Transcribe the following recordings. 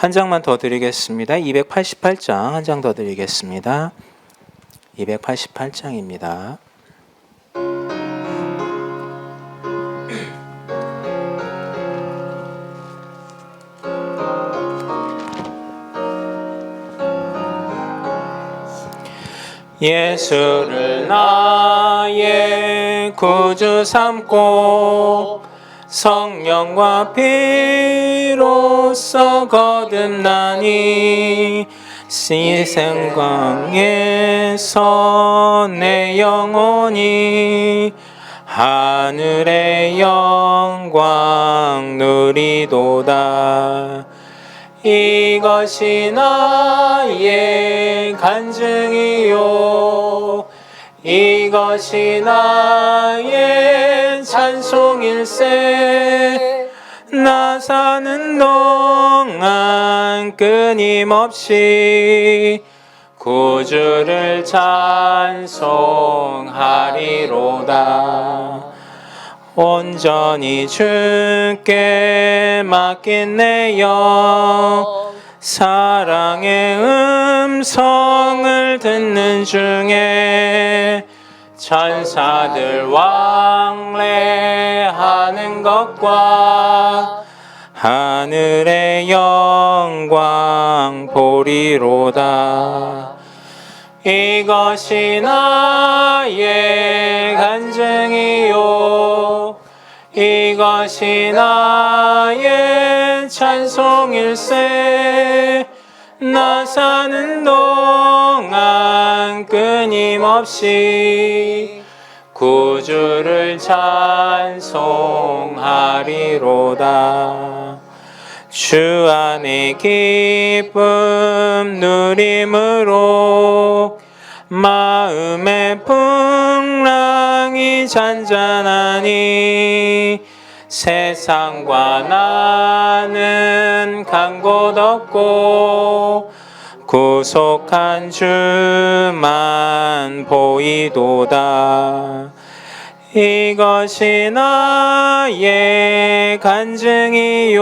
한 장만 더 드리겠습니다. 288장 한 장 더 드리겠습니다. 288장입니다. 예수를 나의 구주 삼고 성령과 피로써 거듭나니 희생광에서 내 영혼이 하늘의 영광 누리도다. 이것이 나의 간증이요 이것이 나의 찬송일세. 나 사는 동안 끊임없이 구주를 찬송하리로다. 온전히 주께 맡긴 내 영 사랑의 음성을 듣는 중에 천사들 왕래하는 것과 하늘의 영광 보리로다. 이것이 나의 간증이요 이것이 나의 찬송일세. 나 사는 동안 끊임없이 구주를 찬송하리로다. 주 안의 기쁨 누림으로 마음의 풍랑이 잔잔하니 세상과 나는 간 곳 없고 구속한 주만 보이도다. 이것이 나의 간증이요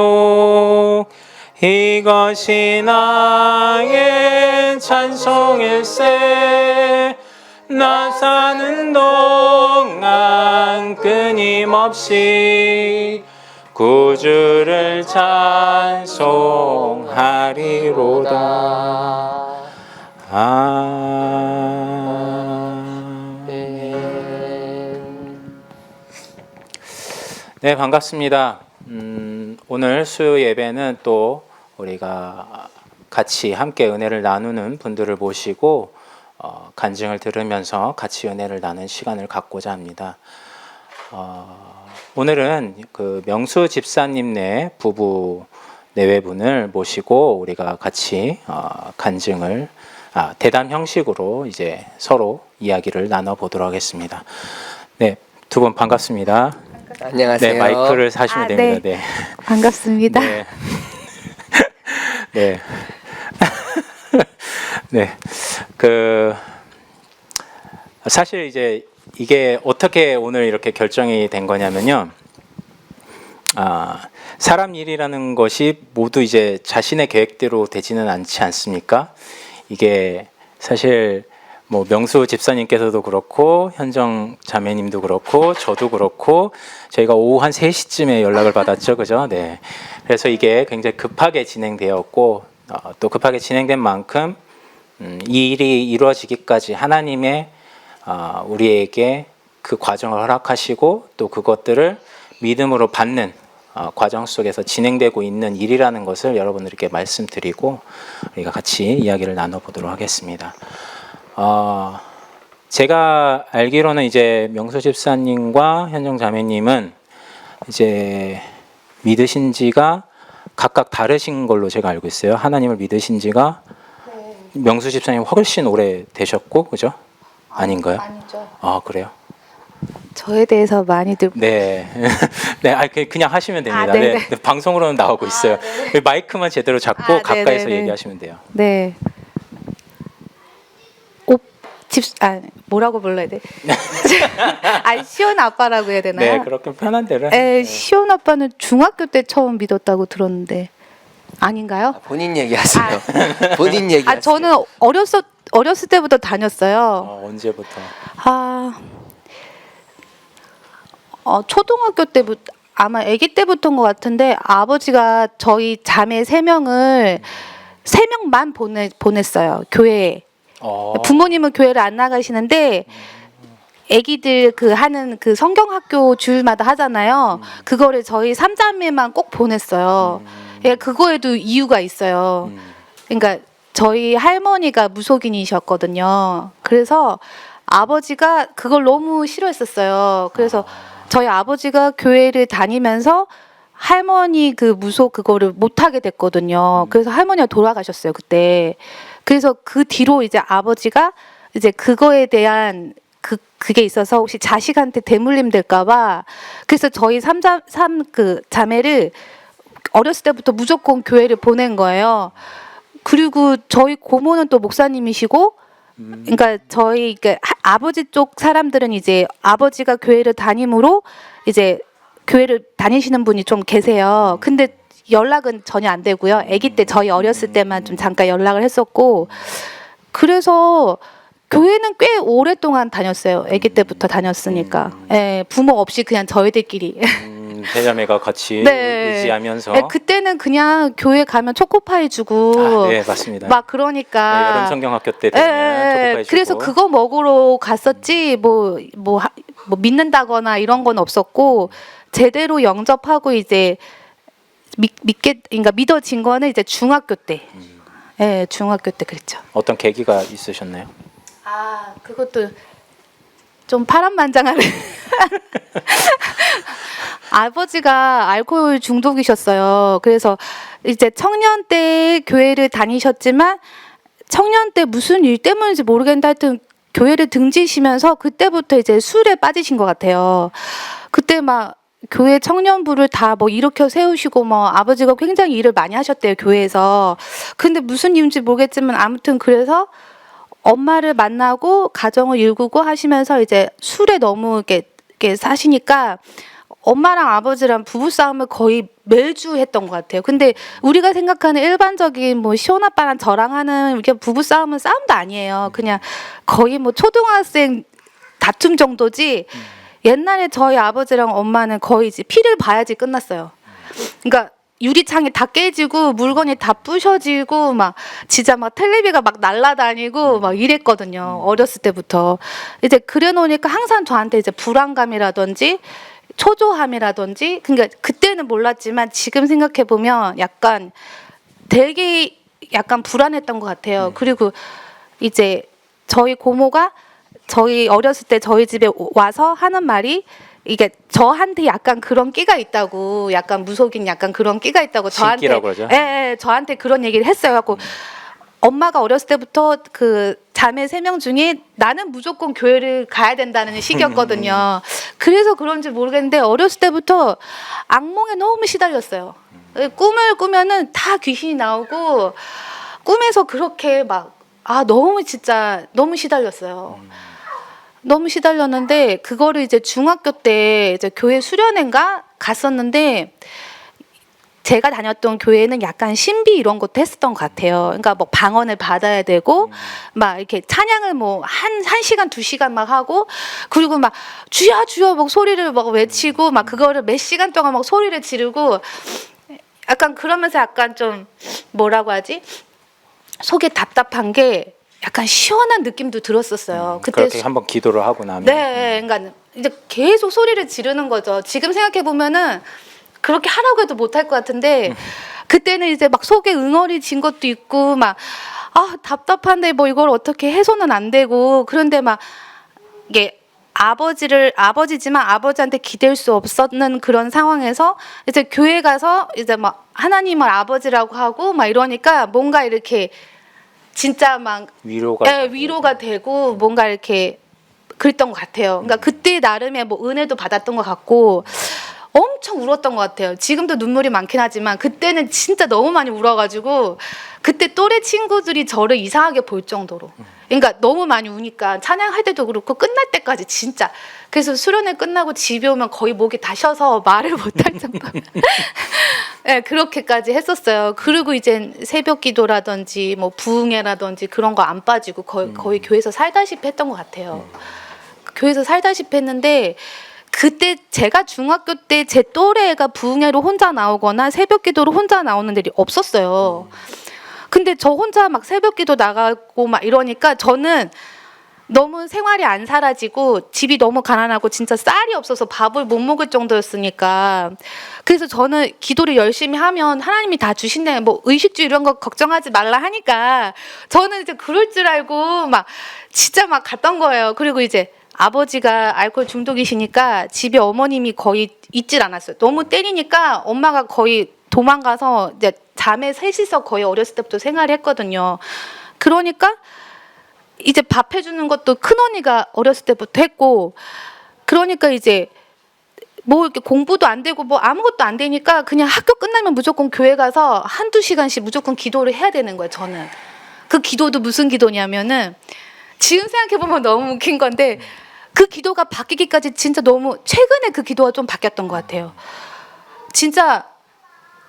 이것이 나의 찬송일세. 나 사는 동안 끊임없이 구주를 찬송하리로다. 네, 반갑습니다. 오늘 수요 예배는 또 우리가 같이 함께 은혜를 나누는 분들을 모시고 간증을 들으면서 같이 은혜를 나누는 시간을 갖고자 합니다. 오늘은 그 명수 집사님네 부부 내외분을 모시고 우리가 같이 간증을 대담 형식으로 이제 서로 이야기를 나눠보도록 하겠습니다. 네, 두 분 반갑습니다. 안녕하세요. 네, 마이크를 사시면 됩니다. 네. 네. 반갑습니다. 네. 네. 네. 사실 이제 이게 어떻게 오늘 이렇게 결정이 된 거냐면요. 사람 일이라는 것이 모두 이제 자신의 계획대로 되지는 않지 않습니까? 이게 사실 뭐 명수 집사님께서도 그렇고 현정 자매님도 그렇고 저도 그렇고 저희가 오후 한 3시쯤에 연락을 받았죠. 그죠? 네. 그래서 이게 굉장히 급하게 진행되었고 또 급하게 진행된 만큼 이 일이 이루어지기까지 하나님의 우리에게 그 과정을 허락하시고 또 그것들을 믿음으로 받는 과정 속에서 진행되고 있는 일이라는 것을 여러분들께 말씀드리고 우리가 같이 이야기를 나눠보도록 하겠습니다. 제가 알기로는 이제 명수 집사님과 현정 자매님은 이제 믿으신 지가 각각 다르신 걸로 제가 알고 있어요. 하나님을 믿으신 지가 명수 집사님 훨씬 오래 되셨고, 그죠? 아닌가요? 아니죠. 그래요? 저에 대해서 많이들 네, 네, 그냥 하시면 됩니다. 네네. 네, 방송으로는 나오고 있어요. 마이크만 제대로 잡고 가까이서 네네네. 얘기하시면 돼요. 네. 뭐라고 불러야 돼? 시온 아빠라고 해야 되나요? 네, 그렇게 편한 대로. 시온 아빠는 중학교 때 처음 믿었다고 들었는데. 아닌가요? 본인 얘기하세요. 본인 얘기하세요. 아 저는 어렸을 때부터 다녔어요. 언제부터? 초등학교 때부터 아마 아기 때부터인 것 같은데 아버지가 저희 자매 3명을 3명만 보냈어요 교회에. 부모님은 교회를 안 나가시는데 아기들 그 하는 그 성경학교 주일마다 하잖아요. 그거를 저희 3자매만 꼭 보냈어요. 예, 그거에도 이유가 있어요. 그러니까 저희 할머니가 무속인이셨거든요. 그래서 아버지가 그걸 너무 싫어했었어요. 그래서 저희 아버지가 교회를 다니면서 할머니 그 무속 그거를 못 하게 됐거든요. 그래서 할머니가 돌아가셨어요 그때. 그래서 그 뒤로 이제 아버지가 이제 그거에 대한 그게 있어서 혹시 자식한테 대물림 될까봐 그래서 저희 그 자매를 어렸을 때부터 무조건 교회를 보낸 거예요. 그리고 저희 고모는 또 목사님이시고, 그러니까 저희 아버지 쪽 사람들은 이제 아버지가 교회를 다님으로 이제 교회를 다니시는 분이 좀 계세요. 근데 연락은 전혀 안 되고요. 아기 때 저희 어렸을 때만 좀 잠깐 연락을 했었고, 그래서 교회는 꽤 오랫동안 다녔어요. 아기 때부터 다녔으니까. 예, 부모 없이 그냥 저희들끼리. 세자매가 같이 네. 의지하면서. 네, 그때는 그냥 교회 가면 초코파이 주고. 네, 맞습니다. 막 그러니까. 네, 여름 성경학교 때 되면 초코파이 주고. 그래서 그거 먹으러 갔었지 뭐 믿는다거나 이런 건 없었고 제대로 영접하고 이제 그러니까 믿어진 거는 이제 중학교 때. 네, 중학교 때 그랬죠. 어떤 계기가 있으셨나요? 그것도 좀 파란만장하네. 아버지가 알코올 중독이셨어요. 그래서 이제 청년 때 교회를 다니셨지만 청년 때 무슨 일 때문인지 모르겠는데 하여튼 교회를 등지시면서 그때부터 이제 술에 빠지신 것 같아요. 그때 막 교회 청년부를 다 뭐 일으켜 세우시고 뭐 아버지가 굉장히 일을 많이 하셨대요 교회에서. 근데 무슨 이유인지 모르겠지만 아무튼 그래서 엄마를 만나고 가정을 일구고 하시면서 이제 술에 너무 이렇게 사시니까 엄마랑 아버지랑 부부싸움을 거의 매주 했던 것 같아요. 근데 우리가 생각하는 일반적인 뭐 시원아빠랑 저랑 하는 이렇게 부부싸움은 싸움도 아니에요. 그냥 거의 뭐 초등학생 다툼 정도지 옛날에 저희 아버지랑 엄마는 거의 이제 피를 봐야지 끝났어요. 그러니까 유리창이 다 깨지고 물건이 다 부셔지고 막 진짜 막 텔레비가 막 날아다니고 막 이랬거든요. 어렸을 때부터. 이제 그래 놓으니까 항상 저한테 이제 불안감이라든지 초조함이라든지 그러니까 그때는 몰랐지만 지금 생각해 보면 약간 되게 약간 불안했던 것 같아요. 그리고 이제 저희 고모가 저희 어렸을 때 저희 집에 와서 하는 말이 이게 저한테 약간 그런 끼가 있다고 약간 무속인 약간 그런 끼가 있다고 저한테 신기라고 그러죠? 예, 저한테 그런 얘기를 했어요. 갖고 엄마가 어렸을 때부터 그 자매 3명 중에 나는 무조건 교회를 가야 된다는 시기였거든요. 그래서 그런지 모르겠는데 어렸을 때부터 악몽에 너무 시달렸어요. 꿈을 꾸면은 다 귀신이 나오고 꿈에서 그렇게 막 너무 진짜 너무 시달렸어요. 너무 시달렸는데 그거를 이제 중학교 때 이제 교회 수련회인가 갔었는데 제가 다녔던 교회는 약간 신비 이런 것도 했었던 것 같아요. 그러니까 뭐 방언을 받아야 되고 막 이렇게 찬양을 뭐 한 시간 2시간 막 하고 그리고 막 주여 주여 막 소리를 막 외치고 막 그거를 몇 시간 동안 막 소리를 지르고 약간 그러면서 약간 좀 뭐라고 하지? 속에 답답한 게 약간 시원한 느낌도 들었었어요. 그때 그렇게 한번 기도를 하고 나면. 네, 그러니까 이제 계속 소리를 지르는 거죠. 지금 생각해 보면은 그렇게 하라고 해도 못할 것 같은데 그때는 이제 막 속에 응어리 진 것도 있고 막 답답한데 뭐 이걸 어떻게 해소는 안 되고 그런데 막 이게 아버지지만 아버지한테 기댈 수 없었는 그런 상황에서 이제 교회 가서 이제 막 하나님을 아버지라고 하고 막 이러니까 뭔가 이렇게 진짜 막 위로가 되고 뭔가 이렇게 그랬던 것 같아요. 그러니까 그때 나름의 뭐 은혜도 받았던 것 같고 엄청 울었던 것 같아요. 지금도 눈물이 많긴 하지만 그때는 진짜 너무 많이 울어가지고 그때 또래 친구들이 저를 이상하게 볼 정도로 그러니까 너무 많이 우니까 찬양할 때도 그렇고 끝날 때까지 진짜 그래서 수련회 끝나고 집에 오면 거의 목이 다 쉬어서 말을 못할 정도 네, 그렇게까지 했었어요. 그리고 이제 새벽 기도라든지 뭐 부흥회라든지 그런 거 안 빠지고 거의 교회에서 살다시피 했던 것 같아요. 교회에서 살다시피 했는데 그때 제가 중학교 때 제 또래가 부흥회로 혼자 나오거나 새벽 기도로 혼자 나오는 일이 없었어요. 근데 저 혼자 막 새벽 기도 나가고 막 이러니까 저는 너무 생활이 안 사라지고 집이 너무 가난하고 진짜 쌀이 없어서 밥을 못 먹을 정도였으니까 그래서 저는 기도를 열심히 하면 하나님이 다 주신다는 뭐 의식주 이런 거 걱정하지 말라 하니까 저는 이제 그럴 줄 알고 막 진짜 막 갔던 거예요. 그리고 이제 아버지가 알코올 중독이시니까 집에 어머님이 거의 있질 않았어요. 너무 때리니까 엄마가 거의 도망가서 이제 자매 셋이서 거의 어렸을 때부터 생활을 했거든요. 그러니까 이제 밥 해주는 것도 큰언니가 어렸을 때부터 했고 그러니까 이제 뭐 이렇게 공부도 안 되고 뭐 아무것도 안 되니까 그냥 학교 끝나면 무조건 교회 가서 한두 시간씩 무조건 기도를 해야 되는 거예요. 저는 그 기도도 무슨 기도냐면은 지금 생각해보면 너무 웃긴 건데 그 기도가 바뀌기까지 진짜 너무 최근에 그 기도가 좀 바뀌었던 것 같아요. 진짜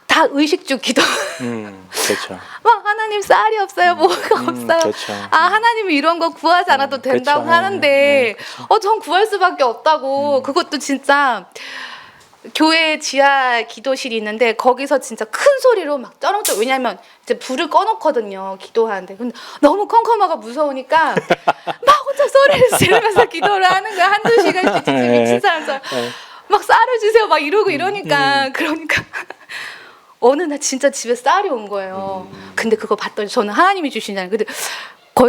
다 의식주 기도. 그렇죠. 막 하나님 쌀이 없어요, 뭐가 없어요. 그렇죠. 아 하나님이 이런 거 구하지 않아도 된다고 그렇죠. 하는데, 그렇죠. 전 구할 수밖에 없다고. 그것도 진짜 교회 지하 기도실이 있는데 거기서 진짜 큰 소리로 막 쩌렁쩌. 왜냐면 이제 불을 꺼놓거든요, 기도하는데. 근데 너무 컴컴하고 무서우니까 막 혼자 소리를 지르면서 기도를 하는 거야. 한두 시간씩 진짜 미친 사람처럼. 막 쌀을 주세요 막 이러고 이러니까 그러니까 어느 날 진짜 집에 쌀이 온 거예요. 근데 그거 봤더니 저는 하나님이 주시잖아요. 근데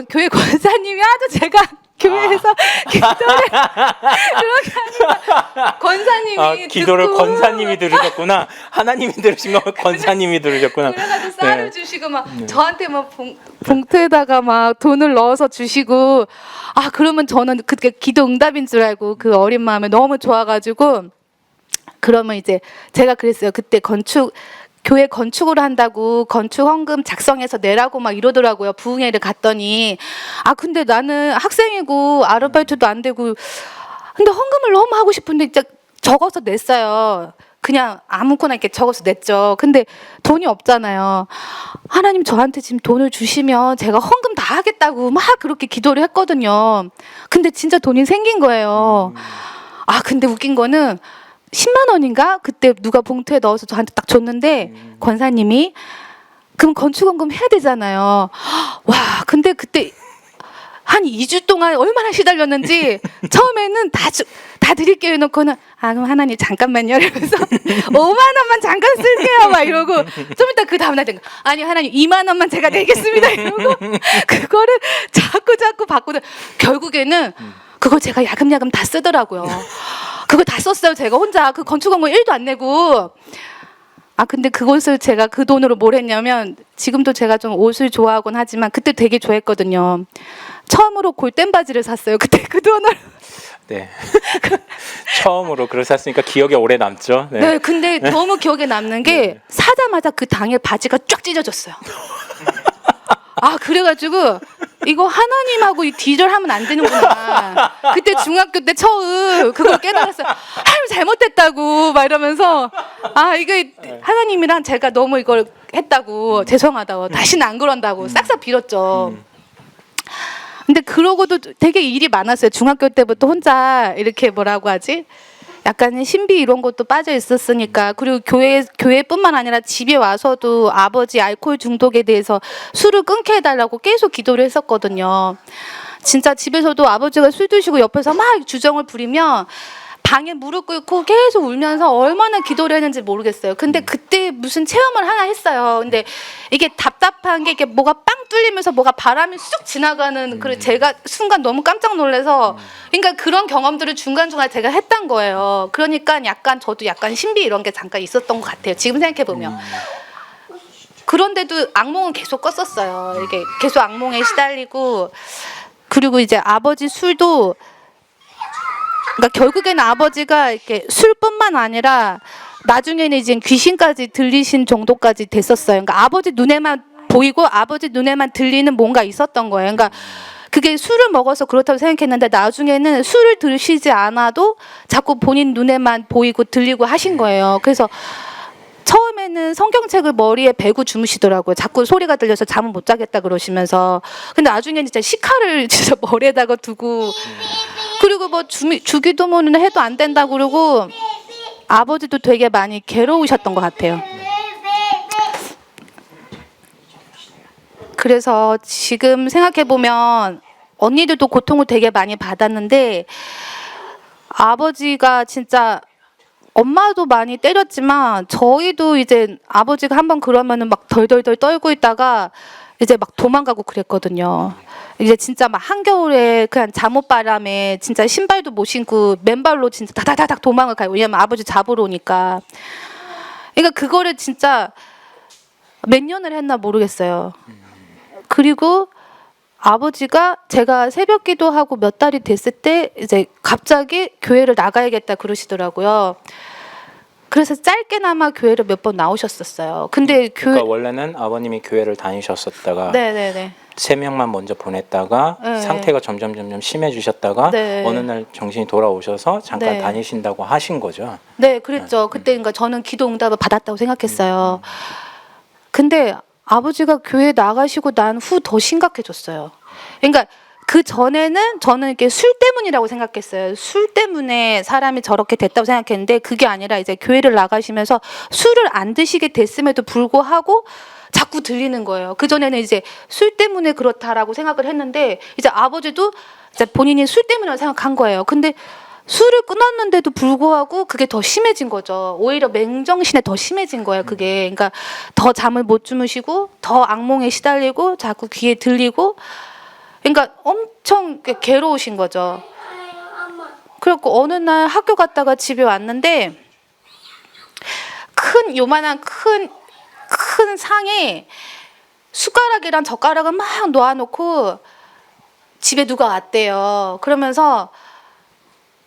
교회 권사님이 아주 제가 교회에서 기도를 그렇게 하니까 권사님이 기도를 듣고 권사님이 들으셨구나. 하나님이 들으신 거 권사님이 들으셨구나. 그래가지고 쌀을 주시고 막 저한테 막 봉투에다가 막 돈을 넣어서 주시고 그러면 저는 그게 기도 응답인 줄 알고 그 어린 마음에 너무 좋아가지고 그러면 이제 제가 그랬어요. 그때 교회 건축을 한다고 건축 헌금 작성해서 내라고 막 이러더라고요. 부흥회를 갔더니 근데 나는 학생이고 아르바이트도 안 되고 근데 헌금을 너무 하고 싶은데 진짜 적어서 냈어요. 그냥 아무거나 이렇게 적어서 냈죠. 근데 돈이 없잖아요. 하나님 저한테 지금 돈을 주시면 제가 헌금 다 하겠다고 막 그렇게 기도를 했거든요. 근데 진짜 돈이 생긴 거예요. 근데 웃긴 거는 10만 원인가? 그때 누가 봉투에 넣어서 저한테 딱 줬는데 권사님이 그럼 건축원금 해야 되잖아요. 와 근데 그때 한 2주 동안 얼마나 시달렸는지 처음에는 다 드릴게요 해놓고는 그럼 하나님 잠깐만요 이러면서 5만 원만 잠깐 쓸게요 막 이러고 좀 이따 그 다음날 된 거 아니 하나님 2만 원만 제가 내겠습니다 이러고 그거를 자꾸 바꾸다 결국에는 그걸 제가 야금야금 다 쓰더라고요. 그거 다 썼어요. 제가 혼자 그 건축원금 1도 안 내고. 근데 그것을 제가 그 돈으로 뭘 했냐면 지금도 제가 좀 옷을 좋아하곤 하지만 그때 되게 좋아했거든요. 처음으로 골덴 바지를 샀어요. 그때 그 돈으로. 네. 처음으로 그걸 샀으니까 기억에 오래 남죠. 네, 근데 너무 기억에 남는 게 사자마자 그 당일 바지가 쫙 찢어졌어요. 그래가지고 이거 하나님하고 이 뒤절하면 안 되는구나. 그때 중학교 때 처음 그걸 깨달았어요. 하나님 잘못했다고 막 이러면서 이게 하나님이랑 제가 너무 이걸 했다고 죄송하다고 다시는 안 그런다고 싹싹 빌었죠. 근데 그러고도 되게 일이 많았어요. 중학교 때부터 혼자 이렇게 뭐라고 하지? 약간 신비 이런 것도 빠져 있었으니까. 그리고 교회뿐만 아니라 집에 와서도 아버지 알코올 중독에 대해서 술을 끊게 해달라고 계속 기도를 했었거든요. 진짜 집에서도 아버지가 술 드시고 옆에서 막 주정을 부리면 방에 무릎 꿇고 계속 울면서 얼마나 기도를 했는지 모르겠어요. 근데 그때 무슨 체험을 하나 했어요. 근데 이게 답답한 게 이게 뭐가 빵 뚫리면서 뭐가 바람이 쑥 지나가는 그리고 제가 순간 너무 깜짝 놀라서 그러니까 그런 경험들을 중간중간 제가 했던 거예요. 그러니까 저도 약간 신비 이런 게 잠깐 있었던 것 같아요. 지금 생각해 보면. 그런데도 악몽은 계속 꿨었어요. 이게 계속 악몽에 시달리고 그리고 이제 아버지 술도 그러니까 결국에는 아버지가 이렇게 술뿐만 아니라 나중에는 이제 귀신까지 들리신 정도까지 됐었어요. 그러니까 아버지 눈에만 보이고 아버지 눈에만 들리는 뭔가 있었던 거예요. 그러니까 그게 술을 먹어서 그렇다고 생각했는데 나중에는 술을 드시지 않아도 자꾸 본인 눈에만 보이고 들리고 하신 거예요. 그래서 처음에는 성경책을 머리에 베고 주무시더라고요. 자꾸 소리가 들려서 잠을 못 자겠다 그러시면서. 근데 나중에는 진짜 식칼을 진짜 머리에다가 두고, 그리고 뭐 주기도문은 해도 안 된다고 그러고, 아버지도 되게 많이 괴로우셨던 것 같아요. 그래서 지금 생각해보면 언니들도 고통을 되게 많이 받았는데, 아버지가 진짜 엄마도 많이 때렸지만 저희도 이제 아버지가 한번 그러면은 막 덜덜덜 떨고 있다가 이제 막 도망가고 그랬거든요. 이제 진짜 막 한겨울에 그냥 잠옷바람에 진짜 신발도 못 신고 맨발로 진짜 다다다닥 도망을 가요. 왜냐면 아버지 잡으러 오니까. 그러니까 그거를 진짜 몇 년을 했나 모르겠어요. 그리고 아버지가 제가 새벽 기도하고 몇 달이 됐을 때 이제 갑자기 교회를 나가야겠다 그러시더라고요. 그래서 짧게나마 교회를 몇 번 나오셨었어요. 근데 그러니까 원래는 아버님이 교회를 다니셨었다가 네네네. 3명만 먼저 보냈다가 네. 상태가 점점 심해지셨다가 네. 어느 날 정신이 돌아오셔서 잠깐 네. 다니신다고 하신 거죠. 네, 그랬죠. 그때 그러니까 저는 기도 응답을 받았다고 생각했어요. 근데 아버지가 교회 나가시고 난 후 더 심각해졌어요. 그러니까 그 전에는 저는 이렇게 술 때문이라고 생각했어요. 술 때문에 사람이 저렇게 됐다고 생각했는데 그게 아니라 이제 교회를 나가시면서 술을 안 드시게 됐음에도 불구하고 자꾸 들리는 거예요. 그 전에는 이제 술 때문에 그렇다라고 생각을 했는데 이제 아버지도 이제 본인이 술 때문이라고 생각한 거예요. 근데 술을 끊었는데도 불구하고 그게 더 심해진 거죠. 오히려 맹정신에 더 심해진 거예요. 그게. 그러니까 더 잠을 못 주무시고 더 악몽에 시달리고 자꾸 귀에 들리고 그러니까 엄청 괴로우신 거죠. 그래갖고 어느 날 학교 갔다가 집에 왔는데 요만한 큰 상에 숟가락이랑 젓가락을 막 놓아놓고 집에 누가 왔대요. 그러면서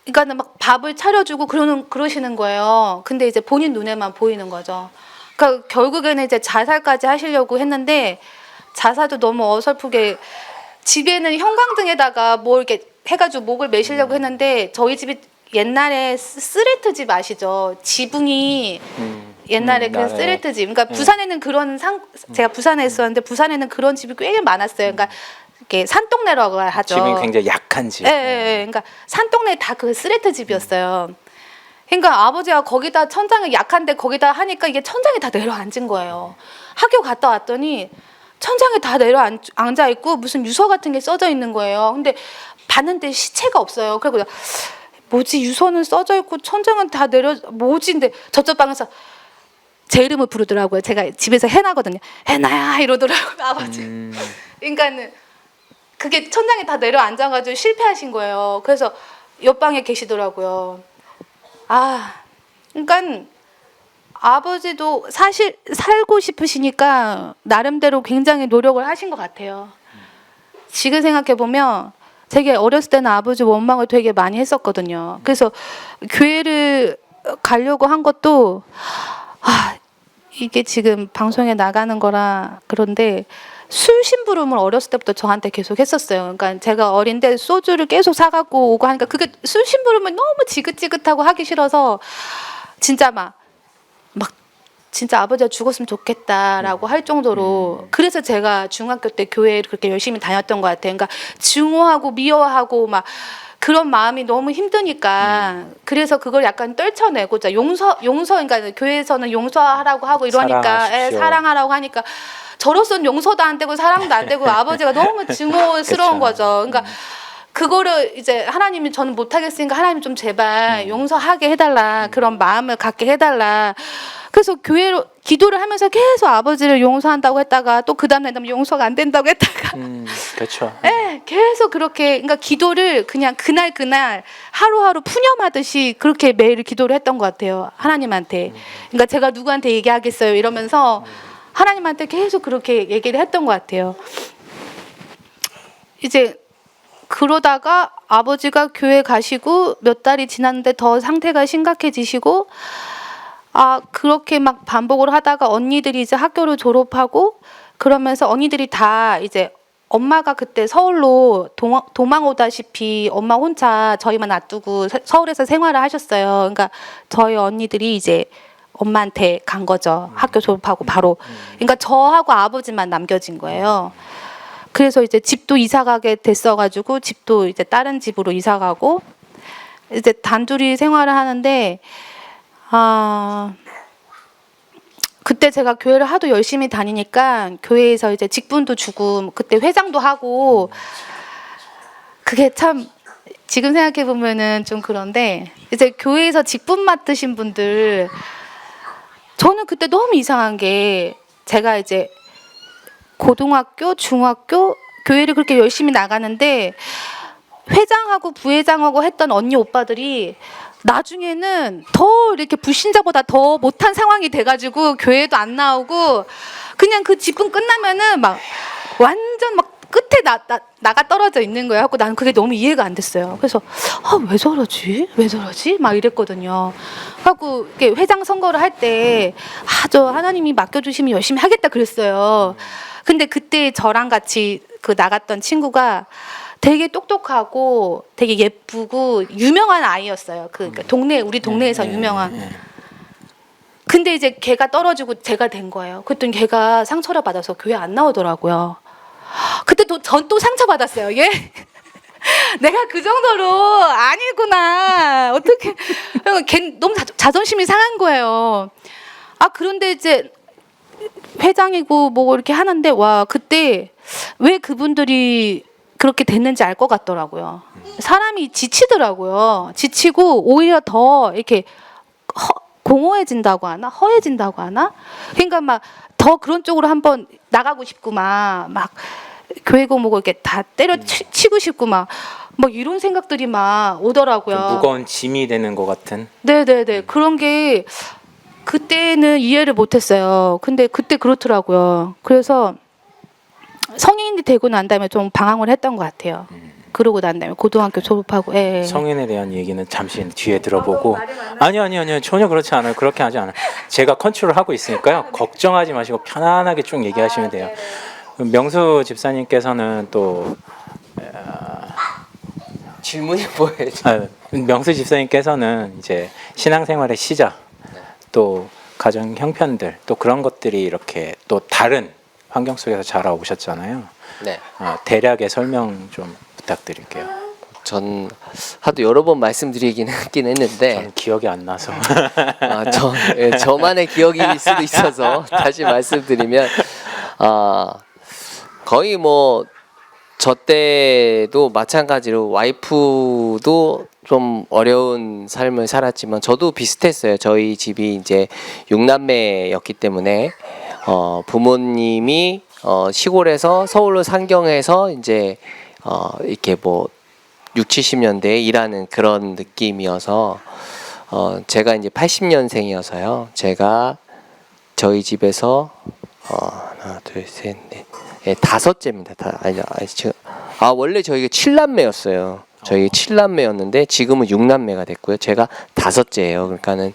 그러니까 막 밥을 차려주고 그러시는 거예요. 근데 이제 본인 눈에만 보이는 거죠. 그러니까 결국에는 이제 자살까지 하시려고 했는데 자살도 너무 어설프게 집에는 형광등에다가 뭐 이렇게 해가지고 목을 매시려고 했는데 저희 집이 옛날에 쓰레트 집 아시죠? 지붕이 옛날에 그 쓰레트 집. 그러니까 부산에는 그런 제가 부산에 있었는데 부산에는 그런 집이 꽤 많았어요. 그러니까 이렇게 산동네라고 하죠. 집은 굉장히 약한 집. 예. 그러니까 산동네 다 그 쓰레트 집이었어요. 그러니까 아버지가 거기다 천장이 약한데 거기다 하니까 이게 천장이 다 내려앉은 거예요. 학교 갔다 왔더니 천장에 다 내려앉아 있고 무슨 유서 같은 게 써져 있는 거예요. 근데 봤는데 시체가 없어요. 그리고 뭐지 유서는 써져 있고 천장은 다 뭐지? 근데 저쪽 방에서 제 이름을 부르더라고요. 제가 집에서 해나거든요. 해나야 이러더라고요 아버지. 그러니까는 그게 천장에 다 내려앉아가지고 실패하신 거예요. 그래서 옆방에 계시더라고요. 그러니까 아버지도 사실 살고 싶으시니까 나름대로 굉장히 노력을 하신 것 같아요. 지금 생각해 보면 되게 어렸을 때는 아버지 원망을 되게 많이 했었거든요. 그래서 교회를 가려고 한 것도 이게 지금 방송에 나가는 거라 그런데 술 심부름을 어렸을 때부터 저한테 계속 했었어요. 그러니까 제가 어린데 소주를 계속 사갖고 오고 하니까 그게 술 심부름을 너무 지긋지긋하고 하기 싫어서 진짜 막 진짜 아버지가 죽었으면 좋겠다라고 할 정도로 그래서 제가 중학교 때 교회를 그렇게 열심히 다녔던 것 같아요. 그러니까 증오하고 미워하고 막 그런 마음이 너무 힘드니까 그래서 그걸 약간 떨쳐내고 용서 그러니까 교회에서는 용서하라고 하고 이러니까 사랑하라고 하니까 저로서는 용서도 안 되고 사랑도 안 되고 아버지가 너무 증오스러운 거죠. 그러니까 그거를 이제 하나님이 저는 못하겠으니까 하나님 좀 제발 용서하게 해달라 그런 마음을 갖게 해달라. 그래서 교회로 기도를 하면서 계속 아버지를 용서한다고 했다가 또 그 다음날 용서가 안 된다고 했다가 그렇죠. 네, 계속 그렇게 그러니까 기도를 그냥 그날 하루하루 푸념하듯이 그렇게 매일 기도를 했던 것 같아요. 하나님한테. 그러니까 제가 누구한테 얘기하겠어요 이러면서 하나님한테 계속 그렇게 얘기를 했던 것 같아요. 이제 그러다가 아버지가 교회 가시고 몇 달이 지났는데 더 상태가 심각해지시고 그렇게 막 반복을 하다가 언니들이 이제 학교를 졸업하고 그러면서 언니들이 다 이제 엄마가 그때 서울로 도망 오다시피 엄마 혼자 저희만 놔두고 서울에서 생활을 하셨어요. 그러니까 저희 언니들이 이제 엄마한테 간 거죠. 학교 졸업하고 바로. 그러니까 저하고 아버지만 남겨진 거예요. 그래서 이제 집도 이사 가게 됐어가지고 집도 이제 다른 집으로 이사 가고 이제 단둘이 생활을 하는데 그때 제가 교회를 하도 열심히 다니니까 교회에서 이제 직분도 주고 그때 회장도 하고 그게 참 지금 생각해 보면은 좀 그런데 이제 교회에서 직분 맡으신 분들 저는 그때 너무 이상한 게 제가 이제 고등학교, 중학교 교회를 그렇게 열심히 나가는데 회장하고 부회장하고 했던 언니 오빠들이 나중에는 더 이렇게 불신자보다 더 못한 상황이 돼가지고 교회도 안 나오고 그냥 그 직분 끝나면은 막 완전 막 끝에 나가 떨어져 있는 거예요. 하고 나는 그게 너무 이해가 안 됐어요. 그래서 왜 저러지? 왜 저러지? 막 이랬거든요. 하고 이렇게 회장 선거를 할 때 저 하나님이 맡겨주시면 열심히 하겠다 그랬어요. 근데 그때 저랑 같이 그 나갔던 친구가 되게 똑똑하고 되게 예쁘고 유명한 아이였어요. 그러니까 우리 동네에서 유명한. 근데 이제 걔가 떨어지고 제가 된 거예요. 그랬더니 걔가 상처를 받아서 교회 안 나오더라고요. 그때 전 또 상처 받았어요. 얘 내가 그 정도로 아니구나. 어떻게? 걔 너무 자존심이 상한 거예요. 그런데 이제 회장이고 뭐 이렇게 하는데 그때 왜 그분들이 그렇게 됐는지 알 것 같더라고요. 사람이 지치더라고요. 지치고 오히려 더 이렇게 공허해진다고 하나? 허해진다고 하나? 그러니까 막 더 그런 쪽으로 한번 나가고 싶고 막 교회고 뭐고 이렇게 다 때려치고 싶고 막 이런 생각들이 막 오더라고요. 좀 무거운 짐이 되는 것 같은. 네네네. 그런 게 그때는 이해를 못했어요. 근데 그때 그렇더라고요. 그래서 성인이 되고 난 다음에 좀 방황을 했던 것 같아요. 그러고 난 다음에 고등학교 졸업하고. 예. 성인에 대한 얘기는 잠시 뒤에 들어보고. 아니요, 전혀 그렇지 않아요. 그렇게 하지 않아요. 제가 컨트롤하고 있으니까요. 걱정하지 마시고 편안하게 쭉 얘기하시면 돼요. 명수 집사님께서는 또 질문이 뭐예요? 명수 집사님께서는 이제 신앙생활의 시작, 또 가정 형편들, 또 그런 것들이 이렇게 또 다른 환경 속에서 자라오셨잖아요. 네. 대략의 설명 좀 부탁드릴게요. 전 하도 여러 번 말씀드리긴 했는데 저는 기억이 안 나서. 저만의 기억일 수도 있어서 다시 말씀드리면 거의 뭐 저 때도 마찬가지로 와이프도 좀 어려운 삶을 살았지만 저도 비슷했어요. 저희 집이 이제 6남매였기 때문에 부모님이 시골에서 서울로 상경해서 이제 이렇게 뭐 6, 70년대에 일하는 그런 느낌이어서 제가 이제 80년생이어서요. 제가 저희 집에서 하나, 둘, 셋, 넷, 다섯째입니다. 원래 저희가 7남매였어요. 저희 7남매였는데 지금은 6남매가 됐고요. 제가 다섯째예요. 그러니까는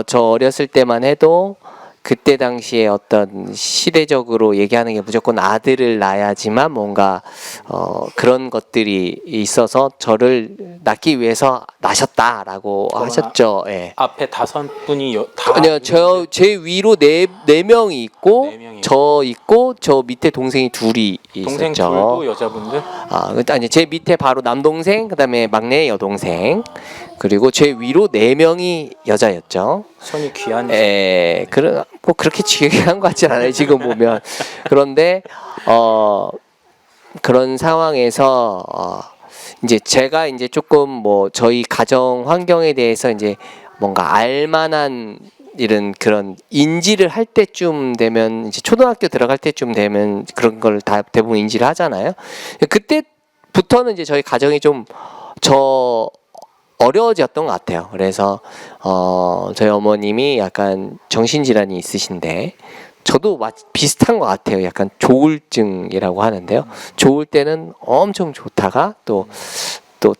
저 어렸을 때만 해도 그때 당시에 어떤 시대적으로 얘기하는 게 무조건 아들을 낳아야지만 뭔가 그런 것들이 있어서 저를 낳기 위해서 낳으셨다라고 하셨죠. 예. 앞에 5분이 다. 아니요, 제 위로 네 명이 있고 네 명이 저 있고 저 밑에 동생이 둘이 동생 있었죠. 둘도 여자분들? 아니 제 밑에 바로 남동생, 그다음에 막내 여동생, 그리고 제 위로 4명이 여자였죠. 손이 귀한. 뭐 그렇게 중요한 것 같진 않아요. 지금 보면. 그런데 그런 상황에서 이제 제가 이제 조금 뭐 저희 가정 환경에 대해서 이제 뭔가 알만한 이런 그런 인지를 할 때쯤 되면 이제 초등학교 들어갈 때쯤 되면 그런 걸 다 대부분 인지를 하잖아요. 그때부터는 이제 저희 가정이 좀 어려워졌던 것 같아요. 그래서 저희 어머님이 약간 정신질환이 있으신데 저도 비슷한 것 같아요. 약간 조울증이라고 하는데요. 좋을 때는 엄청 좋다가 또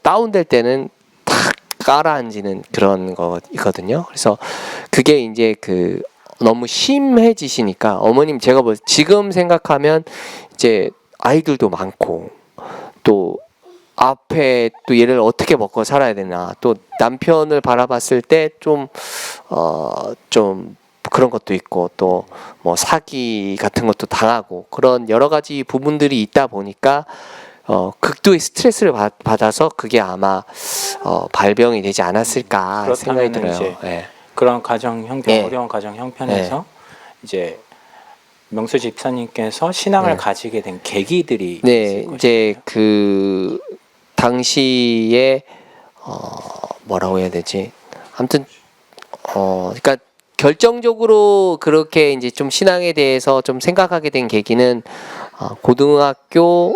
다운될 때는 탁 깔아앉는 그런 거거든요. 그래서 그게 이제 너무 심해지시니까 어머님 제가 지금 생각하면 이제 아이들도 많고 또 앞에 또 얘를 어떻게 먹고 살아야 되나, 또 남편을 바라봤을 때 좀 그런 것도 있고, 또 뭐 사기 같은 것도 당하고, 그런 여러 가지 부분들이 있다 보니까 극도의 스트레스를 받아서 그게 아마 발병이 되지 않았을까 생각이 그렇다면은 들어요. 이제 예. 그런 가정 형편, 예. 어려운 가정 형편에서 이제 명수 집사님께서 신앙을 네. 가지게 된 계기들이 네, 있을 이제 것인가요? 그 당시에 뭐라고 해야 되지? 아무튼 그러니까 결정적으로 그렇게 이제 좀 신앙에 대해서 좀 생각하게 된 계기는 고등학교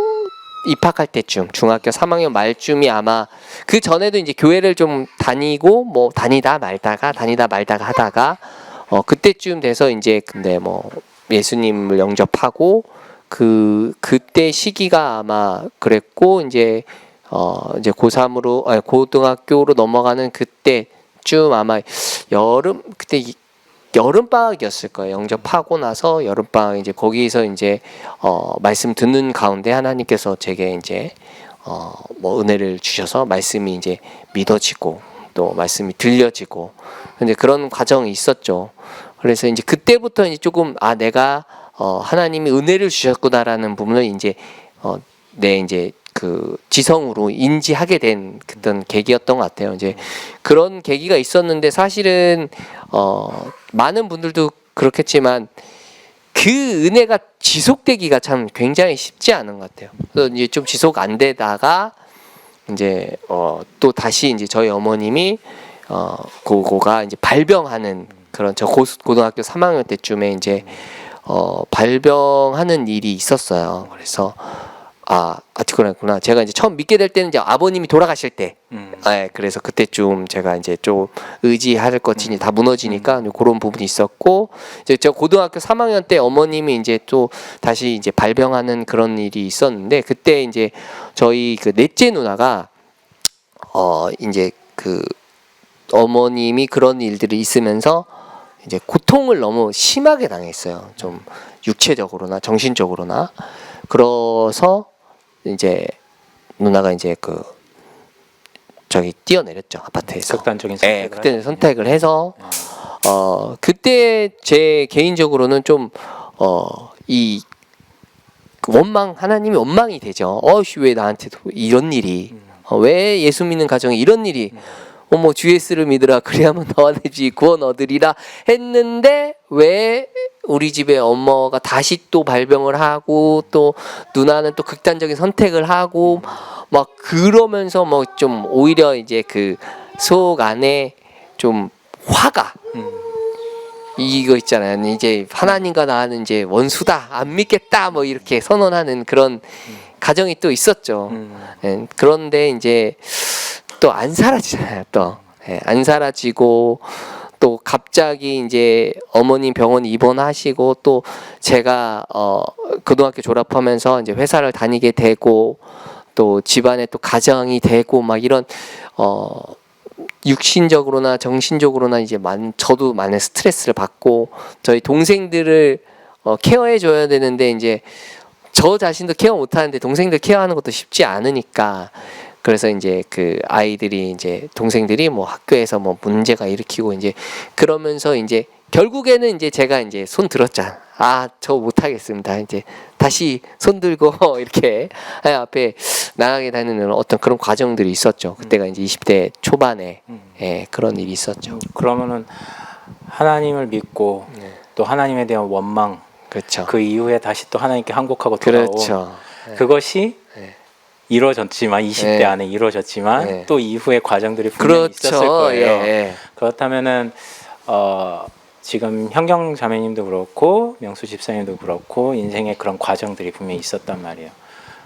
입학할 때쯤, 중학교 3학년 말쯤이 아마, 그 전에도 이제 교회를 좀 다니고 뭐 다니다 말다가 하다가 그때쯤 돼서 이제 근데 뭐 예수님을 영접하고 그때 시기가 아마 그랬고, 이제 이제 고3으로 아니 고등학교로 넘어가는 그때쯤 아마 그때 여름 방학이었을 거예요. 영접하고 나서 여름 방학, 이제 거기서 이제 말씀 듣는 가운데 하나님께서 제게 이제 뭐 은혜를 주셔서 말씀이 이제 믿어지고 또 말씀이 들려지고, 근데 그런 과정이 있었죠. 그래서 이제 그때부터 이제 조금 내가 하나님이 은혜를 주셨구나라는 부분을 이제 내 이제 그 지성으로 인지하게 된 그런 계기였던 것 같아요. 이제 그런 계기가 있었는데, 사실은 많은 분들도 그렇겠지만 그 은혜가 지속되기가 참 굉장히 쉽지 않은 것 같아요. 그래서 이제 좀 지속 안 되다가 이제 또 다시 이제 저희 어머님이 고가 이제 발병하는 그런, 저 고등학교 3학년 때쯤에 이제 발병하는 일이 있었어요. 그래서 그랬구나. 제가 이제 처음 믿게 될 때는 이제 아버님이 돌아가실 때, 그래서 그때쯤 제가 이제 좀 의지할 것이 다 무너지니까 그런 부분이 있었고, 이제 제가 고등학교 3학년 때 어머님이 이제 또 다시 이제 발병하는 그런 일이 있었는데, 그때 이제 저희 그 넷째 누나가 이제 그 어머님이 그런 일들이 있으면서 이제 고통을 너무 심하게 당했어요. 좀 육체적으로나 정신적으로나. 그래서 이제 누나가 이제 저기 뛰어내렸죠, 아파트에서. 극단적인 선택을 그때 선택을 해서 그때 제 개인적으로는 좀 이 원망, 하나님이 원망이 되죠. 왜 나한테 이런 일이, 왜 예수 믿는 가정에 이런 일이, GS를 믿으라 그래야만 너와 내 집이 구원 얻으리라 했는데, 왜 우리 집에 엄마가 다시 또 발병을 하고, 또 누나는 또 극단적인 선택을 하고, 막 그러면서 뭐 좀 오히려 이제 그 속 안에 좀 화가, 이거 있잖아요. 이제 하나님과 나는 이제 원수다, 안 믿겠다, 뭐 이렇게 선언하는 그런 가정이 또 있었죠. 그런데 이제 또 안 사라지잖아요. 또 안 사라지고, 또 갑자기 이제 어머님 병원 입원하시고, 또 제가 고등학교 졸업하면서 이제 회사를 다니게 되고, 또 집안에 또 가정이 되고, 막 이런 육신적으로나 정신적으로나 이제 저도 많은 스트레스를 받고, 저희 동생들을 케어해 줘야 되는데 이제 저 자신도 케어 못 하는데 동생들 케어하는 것도 쉽지 않으니까, 그래서 이제 그 아이들이 이제 동생들이 뭐 학교에서 뭐 문제가 일으키고, 이제 그러면서 이제 결국에는 이제 제가 이제 손 들었잖아. 저 못하겠습니다. 이제 다시 손 들고 이렇게 앞에 나가게 되는 어떤 그런 과정들이 있었죠. 그때가 이제 20대 초반에 그런 일이 있었죠. 그러면은 하나님을 믿고 또 하나님에 대한 원망, 그렇죠. 그 이후에 다시 또 하나님께 항복하고 돌아온, 그렇죠. 그것이 네. 이루어졌지만 20대 네. 안에 이루어졌지만 네. 또 이후에 과정들이 분명히 그렇죠. 있었을 거예요. 예. 그렇다면은 지금 현경 자매님도 그렇고 명수 집사님도 그렇고 인생의 그런 과정들이 분명히 있었단 말이에요.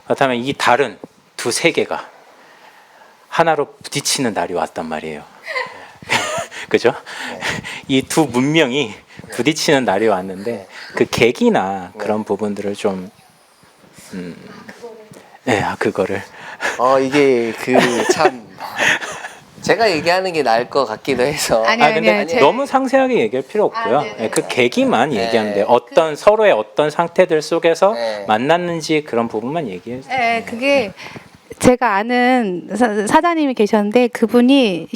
그렇다면 이 다른 두 세계가 하나로 부딪히는 날이 왔단 말이에요. 그죠? 이 두 문명이 부딪히는 날이 왔는데, 그 계기나 그런 부분들을 좀 그거를 이게 참 제가 얘기하는 게 나을 것 같기도 해서. 근데 너무 상세하게 얘기할 필요 없고요. 그 계기만 얘기하면 돼요. 어떤 서로의 어떤 상태들 속에서 네. 만났는지 그런 부분만 얘기해 주세요. 그게 제가 아는 사장님이 계셨는데 그분이